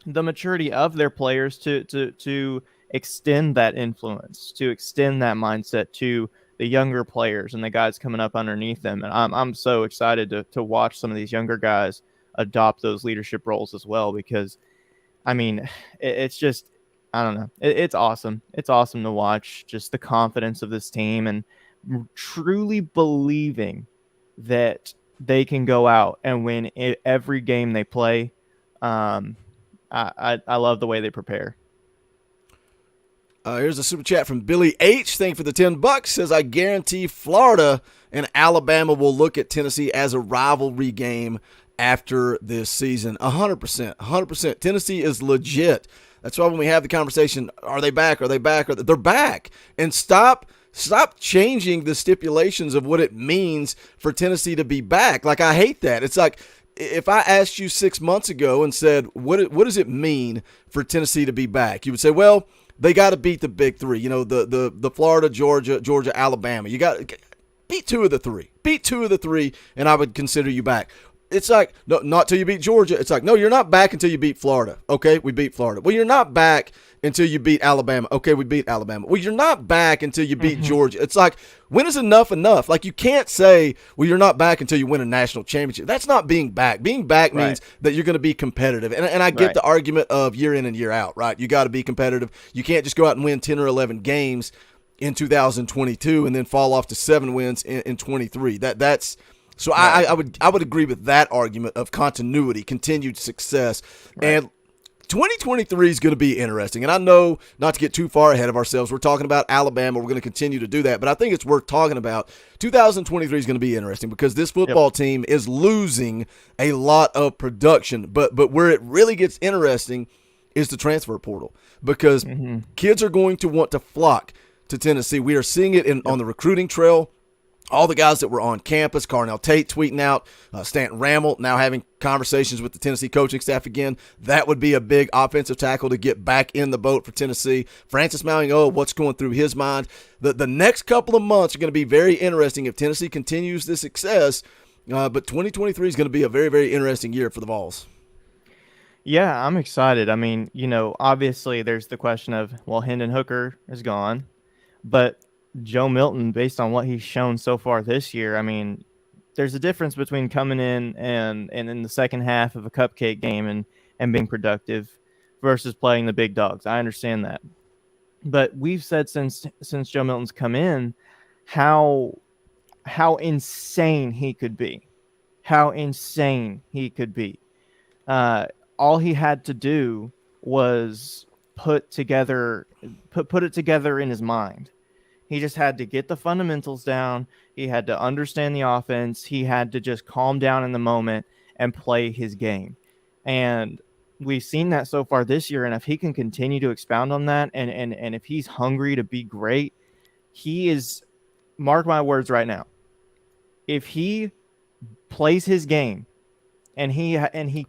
the maturity of their players to extend that influence, to extend that mindset to the younger players and the guys coming up underneath them. And I'm so excited to watch some of these younger guys adopt those leadership roles as well, because I mean, it's just, I don't know. It's awesome. It's awesome to watch just the confidence of this team and truly believing that they can go out and win every game they play. I love the way they prepare. Here's a super chat from Billy H. Thank you for the $10. Says, I guarantee Florida and Alabama will look at Tennessee as a rivalry game after this season. 100%. Tennessee is legit. That's why when we have the conversation, are they back? Are they back? They're back. And stop changing the stipulations of what it means for Tennessee to be back. Like, I hate that. It's like, if I asked you 6 months ago and said, what does it mean for Tennessee to be back? You would say, well, they got to beat the big three. The Florida, Georgia, Alabama. You got to beat two of the three, and I would consider you back. It's like, no, not till you beat Georgia. It's like, no, you're not back until you beat Florida. Okay, we beat Florida. Well, you're not back until you beat Alabama. Okay, we beat Alabama. Well, you're not back until you beat Georgia. It's like, when is enough? Like, you can't say, well, you're not back until you win a national championship. That's not being back. Being back means that you're going to be competitive. And I get the argument of year in and year out, right? You got to be competitive. You can't just go out and win 10 or 11 games in 2022 and then fall off to 7 wins in 23. That's so I would agree with that argument of continuity, continued success. And 2023 is going to be interesting. And I know, not to get too far ahead of ourselves, we're talking about Alabama. We're going to continue to do that. But I think it's worth talking about. 2023 is going to be interesting because this football team is losing a lot of production. But where it really gets interesting is the transfer portal, because kids are going to want to flock to Tennessee. We are seeing it on the recruiting trail. All the guys that were on campus, Carnell Tate tweeting out, Stanton Ramel now having conversations with the Tennessee coaching staff again. That would be a big offensive tackle to get back in the boat for Tennessee. Francis Mauigoa, what's going through his mind? The next couple of months are going to be very interesting if Tennessee continues this success. But 2023 is going to be a very, very interesting year for the Vols. Yeah, I'm excited. I mean, obviously there's the question of, well, Hendon Hooker is gone, but Joe Milton, based on what he's shown so far this year, I mean, there's a difference between coming in and in the second half of a cupcake game and being productive versus playing the big dogs. I understand that. But we've said since Joe Milton's come in how insane he could be. How insane he could be. All he had to do was put it together in his mind. He just had to get the fundamentals down. He had to understand the offense. He had to just calm down in the moment and play his game. And we've seen that so far this year. And if he can continue to expound on that, and if he's hungry to be great, he is, mark my words right now, if he plays his game and he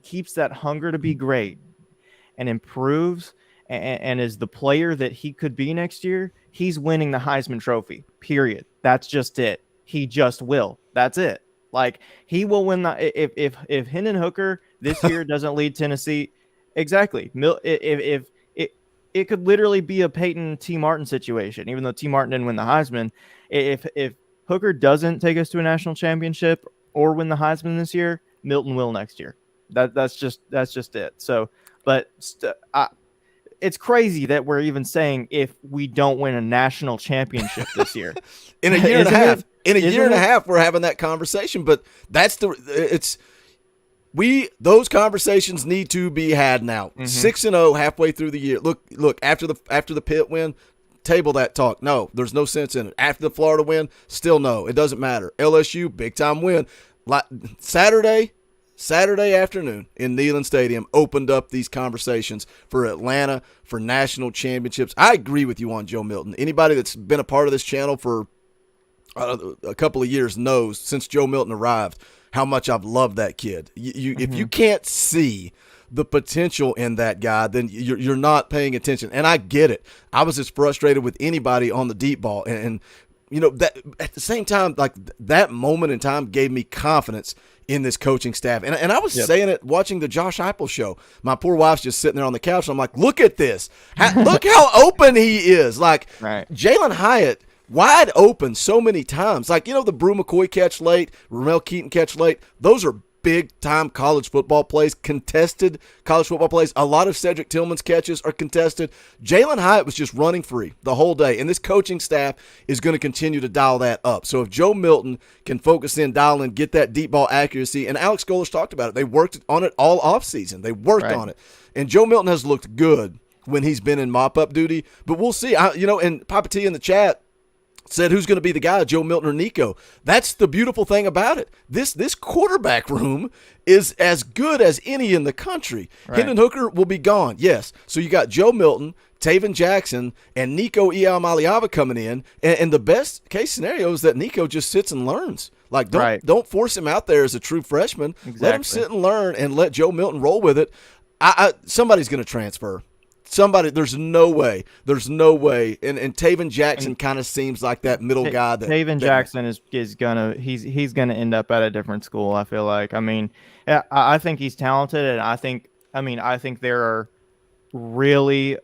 keeps that hunger to be great and improves and is the player that he could be next year, he's winning the Heisman Trophy, period. That's just it. He just will. That's it. Like, he will win if Hendon Hooker this year doesn't lead Tennessee, exactly. If it could literally be a Peyton T. Martin situation, even though T. Martin didn't win the Heisman. If Hooker doesn't take us to a national championship or win the Heisman this year, Milton will next year. That's just it. So, but it's crazy that we're even saying if we don't win a national championship this year. In a year and a half. In a year and a half, we're having that conversation. But those conversations need to be had now. 6-0 halfway through the year. Look, after the Pitt win, table that talk. No, there's no sense in it. After the Florida win, still no. It doesn't matter. LSU, big-time win. Saturday afternoon in Neyland Stadium opened up these conversations for Atlanta, for national championships. I agree with you on Joe Milton. Anybody that's been a part of this channel for a couple of years knows, since Joe Milton arrived, how much I've loved that kid. If you can't see the potential in that guy, then you're not paying attention. And I get it. I was as frustrated with anybody on the deep ball. And that at the same time, like that moment in time gave me confidence in this coaching staff. And I was saying it watching the Josh Heupel show. My poor wife's just sitting there on the couch. I'm like, look at this. Look how open he is. Like Jalen Hyatt, wide open so many times. Like, the Brew McCoy catch late, Ramel Keaton catch late. Those are big-time college football plays, contested college football plays. A lot of Cedric Tillman's catches are contested. Jalen Hyatt was just running free the whole day, and this coaching staff is going to continue to dial that up. So if Joe Milton can focus in, dial in, get that deep ball accuracy, and Alex Goler's talked about it. They worked on it all offseason. They worked on it. And Joe Milton has looked good when he's been in mop-up duty, but we'll see. And Papa T in the chat said, who's going to be the guy, Joe Milton or Nico? That's the beautiful thing about it. This quarterback room is as good as any in the country. Hendon Hooker will be gone, yes. So you got Joe Milton, Taven Jackson, and Nico Iamaleava coming in. And the best case scenario is that Nico just sits and learns. Like, don't force him out there as a true freshman. Exactly. Let him sit and learn and let Joe Milton roll with it. Somebody's going to transfer. There's no way. And Taven Jackson kind of seems like that middle guy. Taven Jackson is gonna he's gonna end up at a different school. I feel like. I mean, I think he's talented, and I think there are really,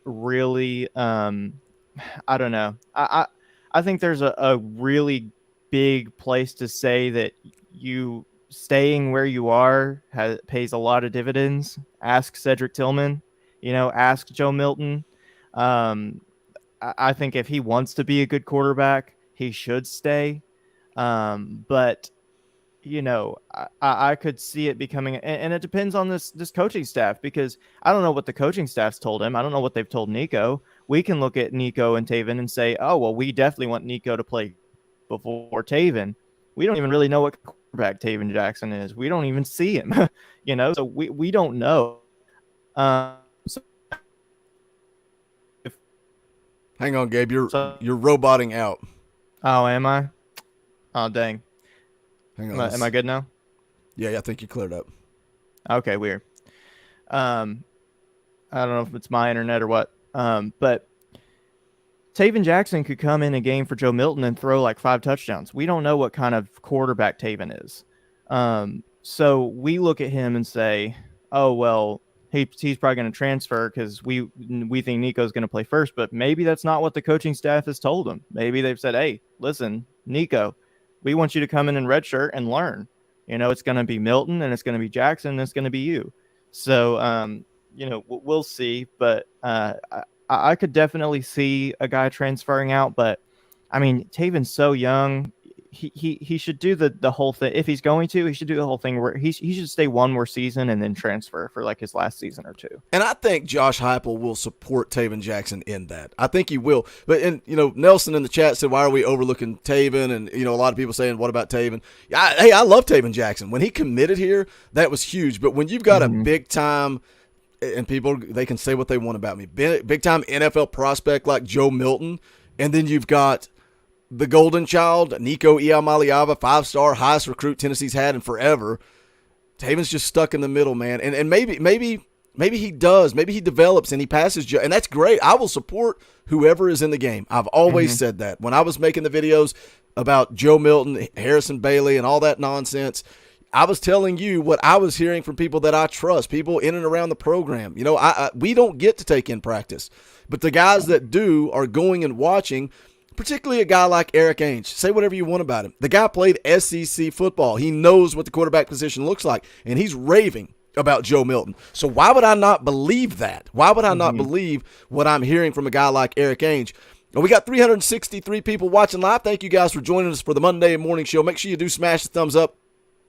I don't know. I think there's a really big place to say that you staying where you are pays a lot of dividends. Ask Cedric Tillman. Ask Joe Milton. I think if he wants to be a good quarterback, he should stay. But, I could see it becoming, and it depends on this coaching staff, because I don't know what the coaching staff's told him. I don't know what they've told Nico. We can look at Nico and Taven and say, oh, well, we definitely want Nico to play before Taven. We don't even really know what quarterback Taven Jackson is. We don't even see him, so we don't know. Hang on, Gabe. You're roboting out. Oh, am I? Oh, dang. Hang on. Am I good now? Yeah, I think you cleared up. Okay, weird. I don't know if it's my internet or what. But Taven Jackson could come in a game for Joe Milton and throw like 5 touchdowns. We don't know what kind of quarterback Taven is. So we look at him and say, oh, well, he's probably going to transfer because we think Nico's going to play first, but maybe that's not what the coaching staff has told him. Maybe they've said, hey, listen, Nico, we want you to come in redshirt and learn. It's going to be Milton, and it's going to be Jackson, and it's going to be you. So, we'll see. But I could definitely see a guy transferring out. But, I mean, Taven's so young. He should do the whole thing. If he's going to, he should do the whole thing where he should stay one more season and then transfer for like his last season or two. And I think Josh Heupel will support Taven Jackson in that. I think he will. But Nelson in the chat said, why are we overlooking Taven? And a lot of people saying, what about Taven? I love Taven Jackson. When he committed here, that was huge. But when you've got a big time, and people, they can say what they want about me, big time NFL prospect like Joe Milton, and then you've got the golden child, Nico Iamaleava, 5-star, highest recruit Tennessee's had in forever. Taven's just stuck in the middle, man. And maybe he does. Maybe he develops and he passes. And that's great. I will support whoever is in the game. I've always said that. When I was making the videos about Joe Milton, Harrison Bailey, and all that nonsense, I was telling you what I was hearing from people that I trust, people in and around the program. We don't get to take in practice. But the guys that do are going and watching, particularly a guy like Eric Ainge. Say whatever you want about him. The guy played SEC football. He knows what the quarterback position looks like, and he's raving about Joe Milton. So why would I not believe that? Why would I not believe what I'm hearing from a guy like Eric Ainge? And we got 363 people watching live. Thank you guys for joining us for the Monday morning show. Make sure you do smash the thumbs up.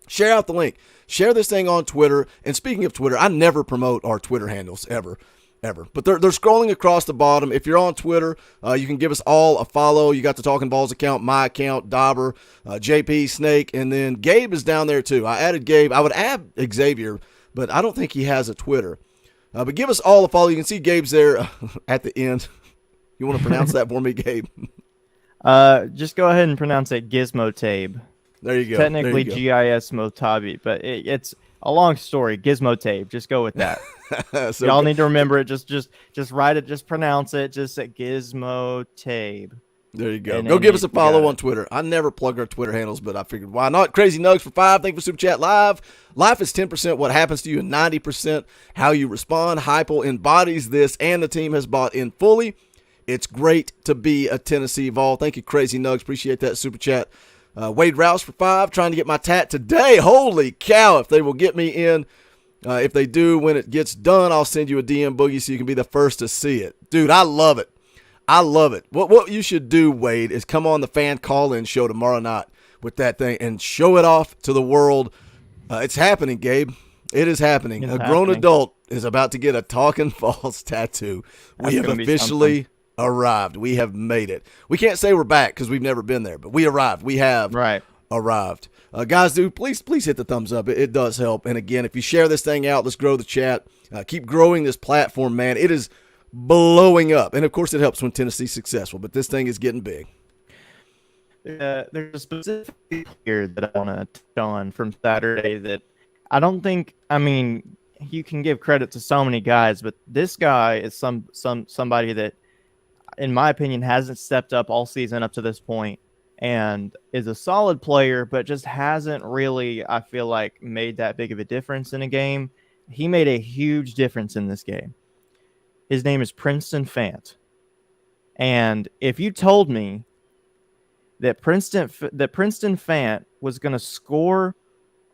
Share out the link. Share this thing on Twitter. And speaking of Twitter, I never promote our Twitter handles ever. ever. But they're scrolling across the bottom. If you're on Twitter, you can give us all a follow. You got the Talkin VAWLS account, my account, Dauber, JP, Snake, and then Gabe is down there too. I added Gabe. I would add Xavier, but I don't think he has a Twitter. But give us all a follow. You can see Gabe's there at the end. You want to pronounce that for me, Gabe? Just go ahead and pronounce it Gizmotabe. There you go. Technically there you GIS Motabi, but it's a long story. Gizmotabe. Just go with that. go. So Y'all need to remember it. Just write it. Just pronounce it. Just at Gizmotabe. There you go. And Go then give us a you follow got on Twitter. I never plug our Twitter handles, but I figured why not? Crazy Nugs for 5. Thank you for Super Chat Live. Life is 10% what happens to you and 90% how you respond. Hypo embodies this, and the team has bought in fully. It's great to be a Tennessee Vol. Thank you, Crazy Nugs. Appreciate that Super Chat. Wade Rouse for 5. Trying to get my tat today. Holy cow, if they will get me in. If they do, when it gets done, I'll send you a DM, Boogie, so you can be the first to see it. Dude, I love it. I love it. What you should do, Wade, is come on the fan call-in show tomorrow night with that thing and show it off to the world. It's happening, Gabe. It is happening. It's a grown happening. adult is about to get a Talkin VAWLS tattoo. We That's have gonna be officially arrived. We have made it. We can't say we're back because we've never been there, but we arrived. We have arrived. Guys, please hit the thumbs up. It does help. And again, if you share this thing out, let's grow the chat. Keep growing this platform, man. It is blowing up. And, of course, it helps when Tennessee's successful, but this thing is getting big. There's a specific here that I want to touch on from Saturday that I don't think, I mean, you can give credit to so many guys, but this guy is somebody that, in my opinion, hasn't stepped up all season up to this point and is a solid player, but just hasn't really, I feel like, made that big of a difference in a game. He made a huge difference in this game. His name is Princeton Fant. And if you told me that Princeton Fant was going to score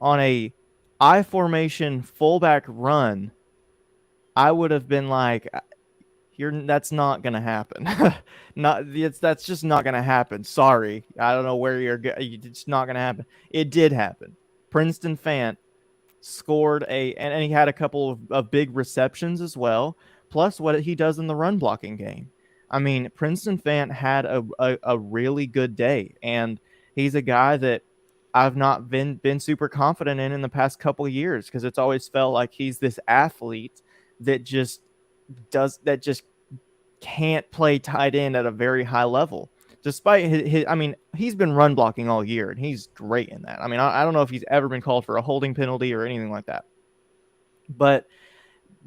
on a I formation fullback run, I would have been like, that's not going to happen. That's just not going to happen. Sorry. I don't know where it's not going to happen. It did happen. Princeton Fant scored and he had a couple of big receptions as well, plus what he does in the run blocking game. I mean, Princeton Fant had a really good day, and he's a guy that I've not been super confident in the past couple of years because it's always felt like he's this athlete that just can't play tight end at a very high level. Despite he's been run blocking all year, and he's great in that. I mean, I don't know if he's ever been called for a holding penalty or anything like that, but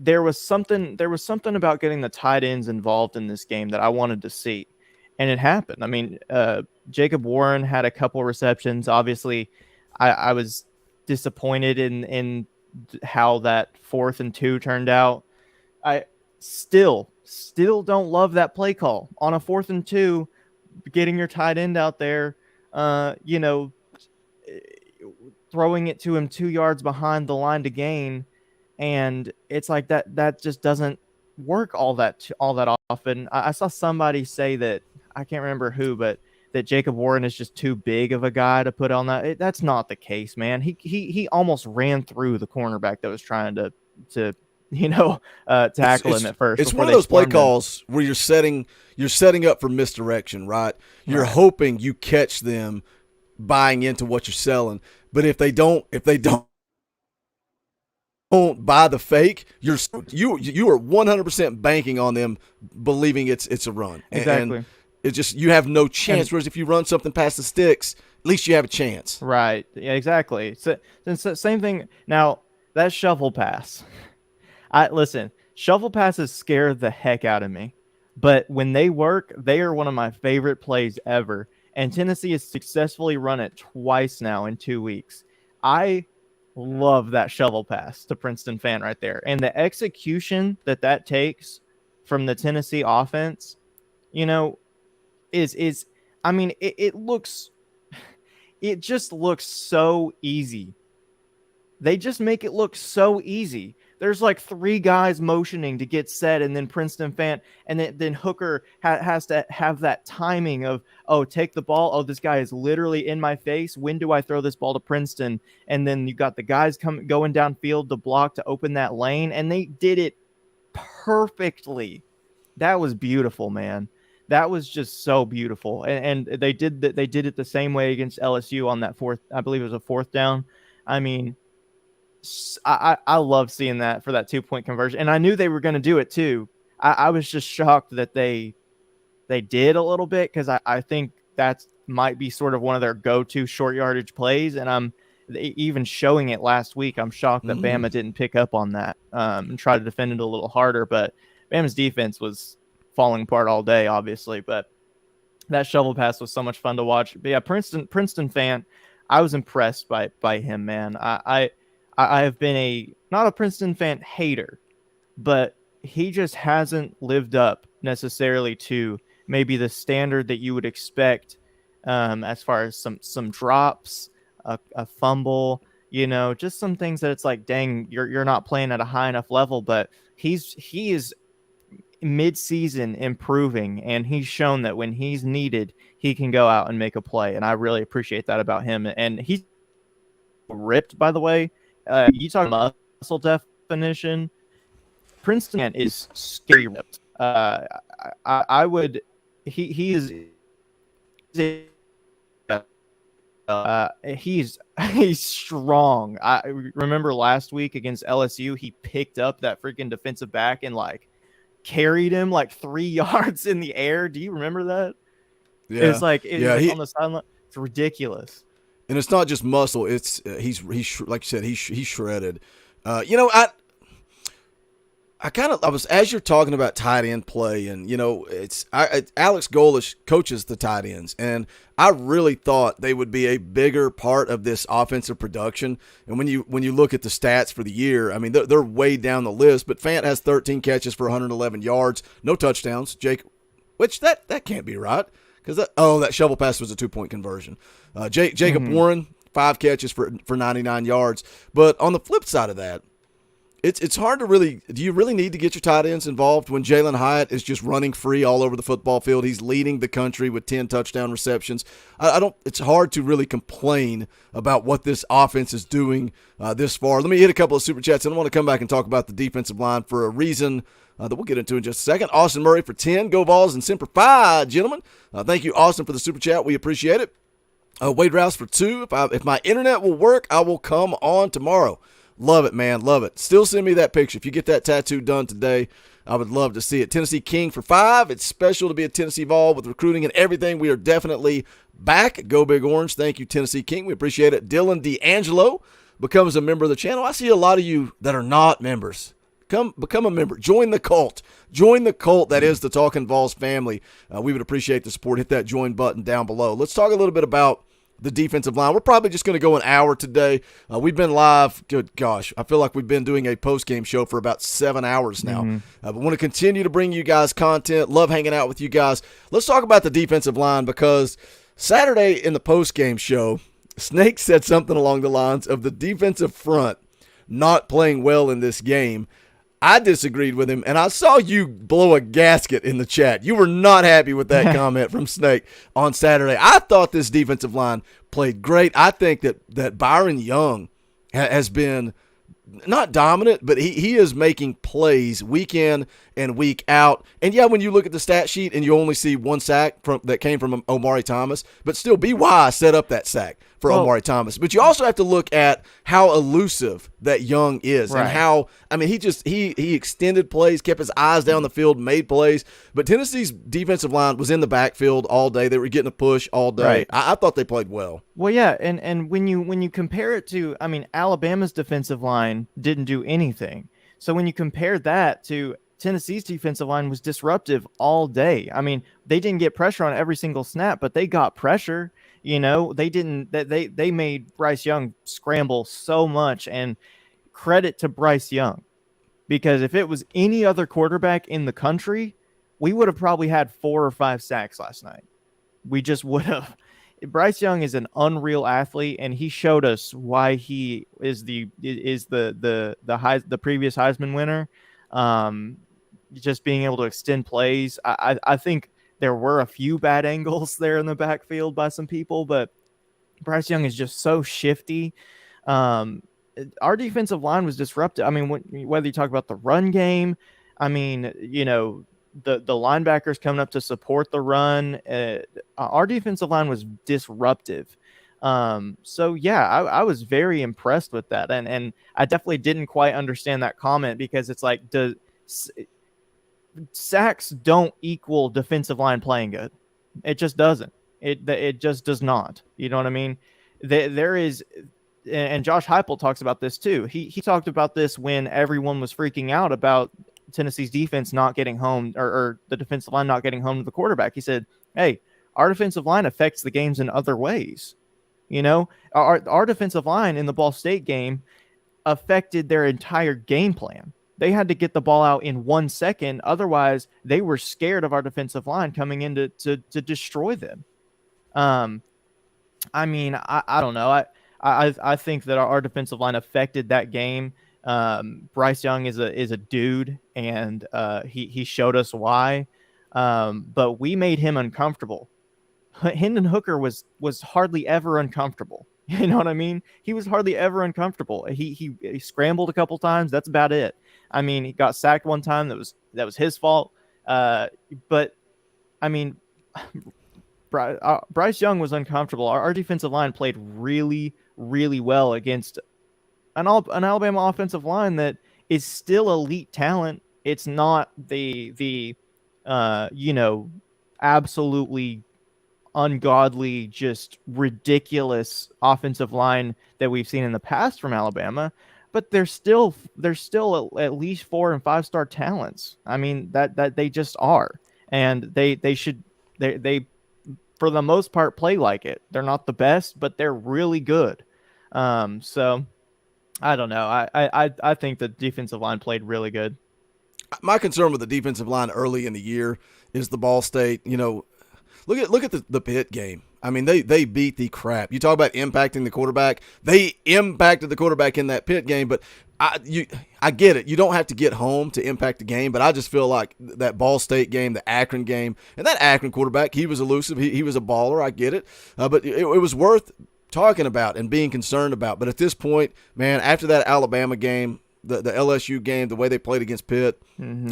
there was something about getting the tight ends involved in this game that I wanted to see, and it happened. I mean, Jacob Warren had a couple receptions. Obviously, I was disappointed in how that 4th and 2 turned out. I still don't love that play call on a 4th and 2, getting your tight end out there, throwing it to him 2 yards behind the line to gain. And it's like that just doesn't work all that often. I saw somebody say that, I can't remember who, but that Jacob Warren is just too big of a guy to put on that. That's not the case, man. He almost ran through the cornerback that was trying to tackle him at first. It's one of those play calls where you're setting up for misdirection, right? You're hoping you catch them buying into what you're selling, but if they don't buy the fake, you are 100% banking on them believing it's a run. Exactly. And it's just, you have no chance. Whereas if you run something past the sticks, at least you have a chance. Right. Yeah, exactly. So same thing. Now, that shovel pass. Shovel passes scare the heck out of me. But when they work, they are one of my favorite plays ever. And Tennessee has successfully run it twice now in 2 weeks. I love that shovel pass to Princeton Fant right there. And the execution that takes from the Tennessee offense, it just looks so easy. They just make it look so easy. There's like 3 guys motioning to get set, and then Princeton Fant, and then Hooker has to have that timing of, take the ball. Oh, this guy is literally in my face. When do I throw this ball to Princeton? And then you got the guys going downfield to block to open that lane, and they did it perfectly. That was beautiful, man. That was just so beautiful. And they did it the same way against LSU on that fourth, I believe it was a fourth down. I mean, I love seeing that for that 2-point conversion. And I knew they were going to do it too. I was just shocked that they did a little bit, because I think that might be sort of one of their go-to short yardage plays. And I'm even showing it last week. I'm shocked that Bama didn't pick up on that and try to defend it a little harder. But Bama's defense was falling apart all day, obviously. But that shovel pass was so much fun to watch. But yeah, Princeton fan, I was impressed by him, man. I have been not a Princeton fan hater, but he just hasn't lived up necessarily to maybe the standard that you would expect, as far as some drops, a fumble, just some things that it's like, dang, you're not playing at a high enough level. But he is mid-season improving, and he's shown that when he's needed, he can go out and make a play. And I really appreciate that about him. And he's ripped, by the way. You talk about muscle definition. Princeton is scary ripped. I would. He is. He's strong. I remember last week against LSU, he picked up that freaking defensive back and carried him 3 yards in the air. Do you remember that? Yeah. It's on the sideline. It's ridiculous. And it's not just muscle. It's he's like you said, he's shredded. I was, as you're talking about tight end play, and it's Alex Golish coaches the tight ends, and I really thought they would be a bigger part of this offensive production. And when you look at the stats for the year, I mean they're way down the list. But Fant has 13 catches for 111 yards, no touchdowns. Which that can't be right, because that shovel pass was a 2-point conversion. Jacob Warren, 5 catches for 99 yards. But on the flip side of that, it's hard to really – do you really need to get your tight ends involved when Jalen Hyatt is just running free all over the football field? He's leading the country with 10 touchdown receptions. It's hard to really complain about what this offense is doing this far. Let me hit a couple of super chats, and I want to come back and talk about the defensive line for a reason that we'll get into in just a second. Austin Murray for 10. Go Vols and Semper Fi, gentlemen. Thank you, Austin, for the super chat. We appreciate it. Wade Rouse for 2. If my internet will work, I will come on tomorrow. Love it, man. Love it. Still send me that picture. If you get that tattoo done today, I would love to see it. Tennessee King for 5. It's special to be a Tennessee Vol with recruiting and everything. We are definitely back. Go Big Orange. Thank you, Tennessee King. We appreciate it. Dylan D'Angelo becomes a member of the channel. I see a lot of you that are not members. Become a member. Join the cult. Join the cult that is the Talkin Vols family. We would appreciate the support. Hit that join button down below. Let's talk a little bit about the defensive line. We're probably just going to go an hour today. We've been live. Good gosh. I feel like we've been doing a post-game show for about 7 hours now. But want to continue to bring you guys content. Love hanging out with you guys. Let's talk about the defensive line, because Saturday in the post-game show, Snake said something along the lines of the defensive front not playing well in this game. I disagreed with him, and I saw you blow a gasket in the chat. You were not happy with that comment from Snake on Saturday. I thought this defensive line played great. I think that Byron Young has been not dominant, but he is making plays week in and week out. And yeah, when you look at the stat sheet and you only see 1 sack that came from Omari Thomas, but still BY set up that sack for Omari Thomas. But you also have to look at how elusive that Young is, and how, I mean, he extended plays, kept his eyes down the field, made plays. But Tennessee's defensive line was in the backfield all day. They were getting a push all day. Right. I thought they played well. Well, yeah, and when you compare it to, I mean, Alabama's defensive line didn't do anything. So when you compare that to Tennessee's defensive line was disruptive all day. I mean, they didn't get pressure on every single snap, but they got pressure. They made Bryce Young scramble so much, and credit to Bryce Young, because if it was any other quarterback in the country, we would have probably had 4 or 5 sacks last night. We just would have. Bryce Young is an unreal athlete, and he showed us why he is the previous Heisman winner. Just being able to extend plays. I think there were a few bad angles there in the backfield by some people, but Bryce Young is just so shifty. Our defensive line was disrupted. I mean, whether you talk about the run game, I mean, you know, the linebackers coming up to support the run. Our defensive line was disruptive. So yeah, I was very impressed with that, and I definitely didn't quite understand that comment, because it's like, sacks don't equal defensive line playing good. It just doesn't. It just does not. You know what I mean? There is, and Josh Heupel talks about this too. He talked about this when everyone was freaking out about Tennessee's defense not getting home, or the defensive line not getting home to the quarterback. He said, "Hey, our defensive line affects the games in other ways. You know, our defensive line in the Ball State game affected their entire game plan. They had to get the ball out in 1 second. Otherwise, they were scared of our defensive line coming in to destroy them." I mean, I don't know. I think that our defensive line affected that game. Bryce Young is a dude, and he showed us why. But we made him uncomfortable. Hendon Hooker was hardly ever uncomfortable. You know what I mean? He was hardly ever uncomfortable. He scrambled a couple times. That's about it. I mean, he got sacked one time. That was his fault. But I mean, Bryce Young was uncomfortable. Our defensive line played really, really well against an Alabama offensive line that is still elite talent. It's not the absolutely ungodly, just ridiculous offensive line that we've seen in the past from Alabama, but they're still at least 4 and 5 star talents. I mean, that they just are, and they should for the most part play like it. They're not the best, but they're really good. So I don't know. I think the defensive line played really good. My concern with the defensive line early in the year is the Ball State, look at the Pitt game. I mean, they beat the crap. You talk about impacting the quarterback. They impacted the quarterback in that Pitt game, but I get it. You don't have to get home to impact the game, but I just feel like that Ball State game, the Akron game, and that Akron quarterback, he was elusive. He was a baller. I get it. But it was worth talking about and being concerned about. But at this point, man, after that Alabama game, the LSU game, the way they played against Pitt,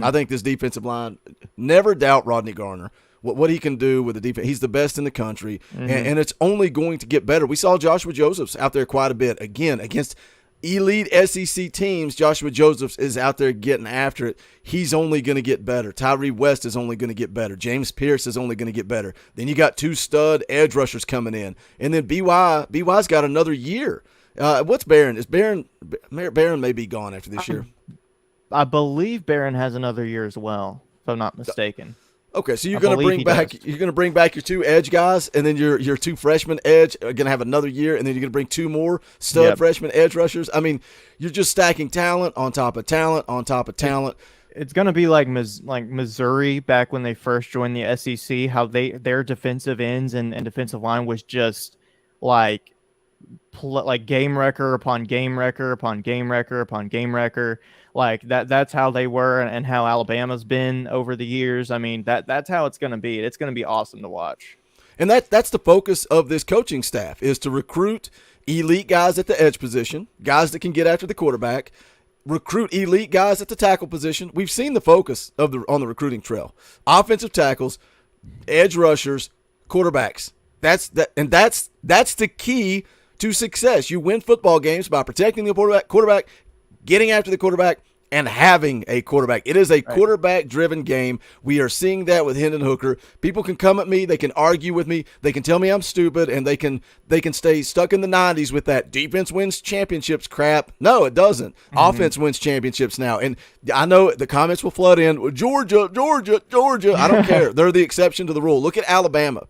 I think this defensive line, never doubt Rodney Garner. What he can do with the defense. He's the best in the country, and it's only going to get better. We saw Joshua Josephs out there quite a bit. Again, against elite SEC teams, Joshua Josephs is out there getting after it. He's only going to get better. Tyree West is only going to get better. James Pierce is only going to get better. Then you got 2 stud edge rushers coming in. And then BY's got another year. What's Barron? Barron may be gone after this year. I believe Barron has another year as well, if I'm not mistaken. Okay, so you're going to bring back your 2 edge guys, and then your 2 freshman edge are going to have another year, and then you're going to bring 2 more stud freshman edge rushers. I mean, you're just stacking talent on top of talent on top of talent. It's going to be like Missouri back when they first joined the SEC, how their defensive ends and defensive line was just like game wrecker upon game wrecker upon game wrecker upon game wrecker. Like that's how they were, and how Alabama's been over the years. I mean, that's how it's going to be. It's going to be awesome to watch. And that's the focus of this coaching staff, is to recruit elite guys at the edge position, guys that can get after the quarterback, recruit elite guys at the tackle position. We've seen the focus on the recruiting trail. Offensive tackles, edge rushers, quarterbacks. That's the key to success. You win football games by protecting the quarterback, getting after the quarterback, and having a quarterback. It is a quarterback-driven game. We are seeing that with Hendon Hooker. People can come at me. They can argue with me. They can tell me I'm stupid, and they can stay stuck in the 90s with that defense wins championships crap. No, it doesn't. Offense wins championships now. And I know the comments will flood in. Georgia. I don't care. They're the exception to the rule. Look at Alabama.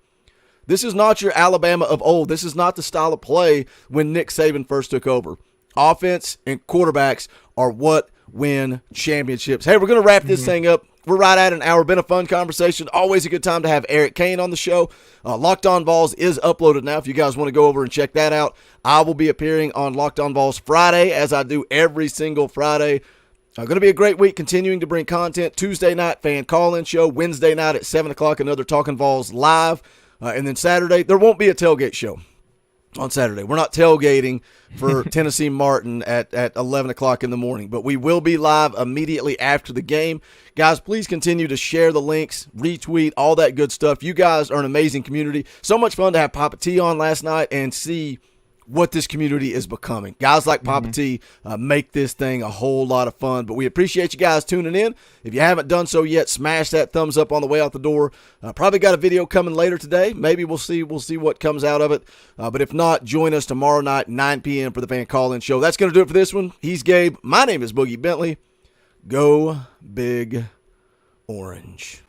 This is not your Alabama of old. This is not the style of play when Nick Saban first took over. Offense and quarterbacks are what win championships. Hey, we're going to wrap this thing up. We're right at an hour. Been a fun conversation. Always a good time to have Eric Cain on the show. Locked On Vols is uploaded now. If you guys want to go over and check that out, I will be appearing on Locked On Vols Friday, as I do every single Friday. Going to be a great week, continuing to bring content. Tuesday night, fan call-in show. Wednesday night at 7 o'clock, another Talkin VAWLS live. And then Saturday, there won't be a tailgate show. on Saturday. We're not tailgating for Tennessee Martin at 11 o'clock in the morning, but we will be live immediately after the game. Guys, please continue to share the links, retweet, all that good stuff. You guys are an amazing community. So much fun to have Papa T on last night and see what this community is becoming. Guys like Papa T make this thing a whole lot of fun, but we appreciate you guys tuning in. If you haven't done so yet, smash that thumbs up on the way out the door. Probably got a video coming later today. Maybe we'll see what comes out of it. But if not, join us tomorrow night, 9 p.m. for the fan call-in show. That's going to do it for this one. He's Gabe. My name is Boogie Bentley. Go Big Orange.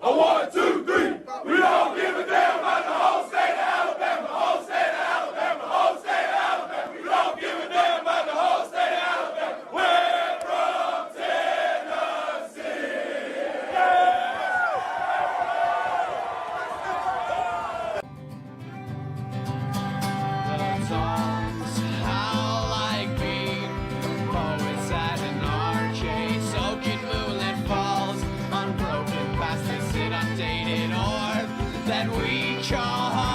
One, two, three. We don't give a damn about the whole state of Alabama. Whole state of Alabama. Whole state of Alabama. We don't give a damn about the whole state of Alabama. We're from Tennessee. The songs how like me, poets at an arcade, soaking moonlit falls, unbroken past this undated orb that we call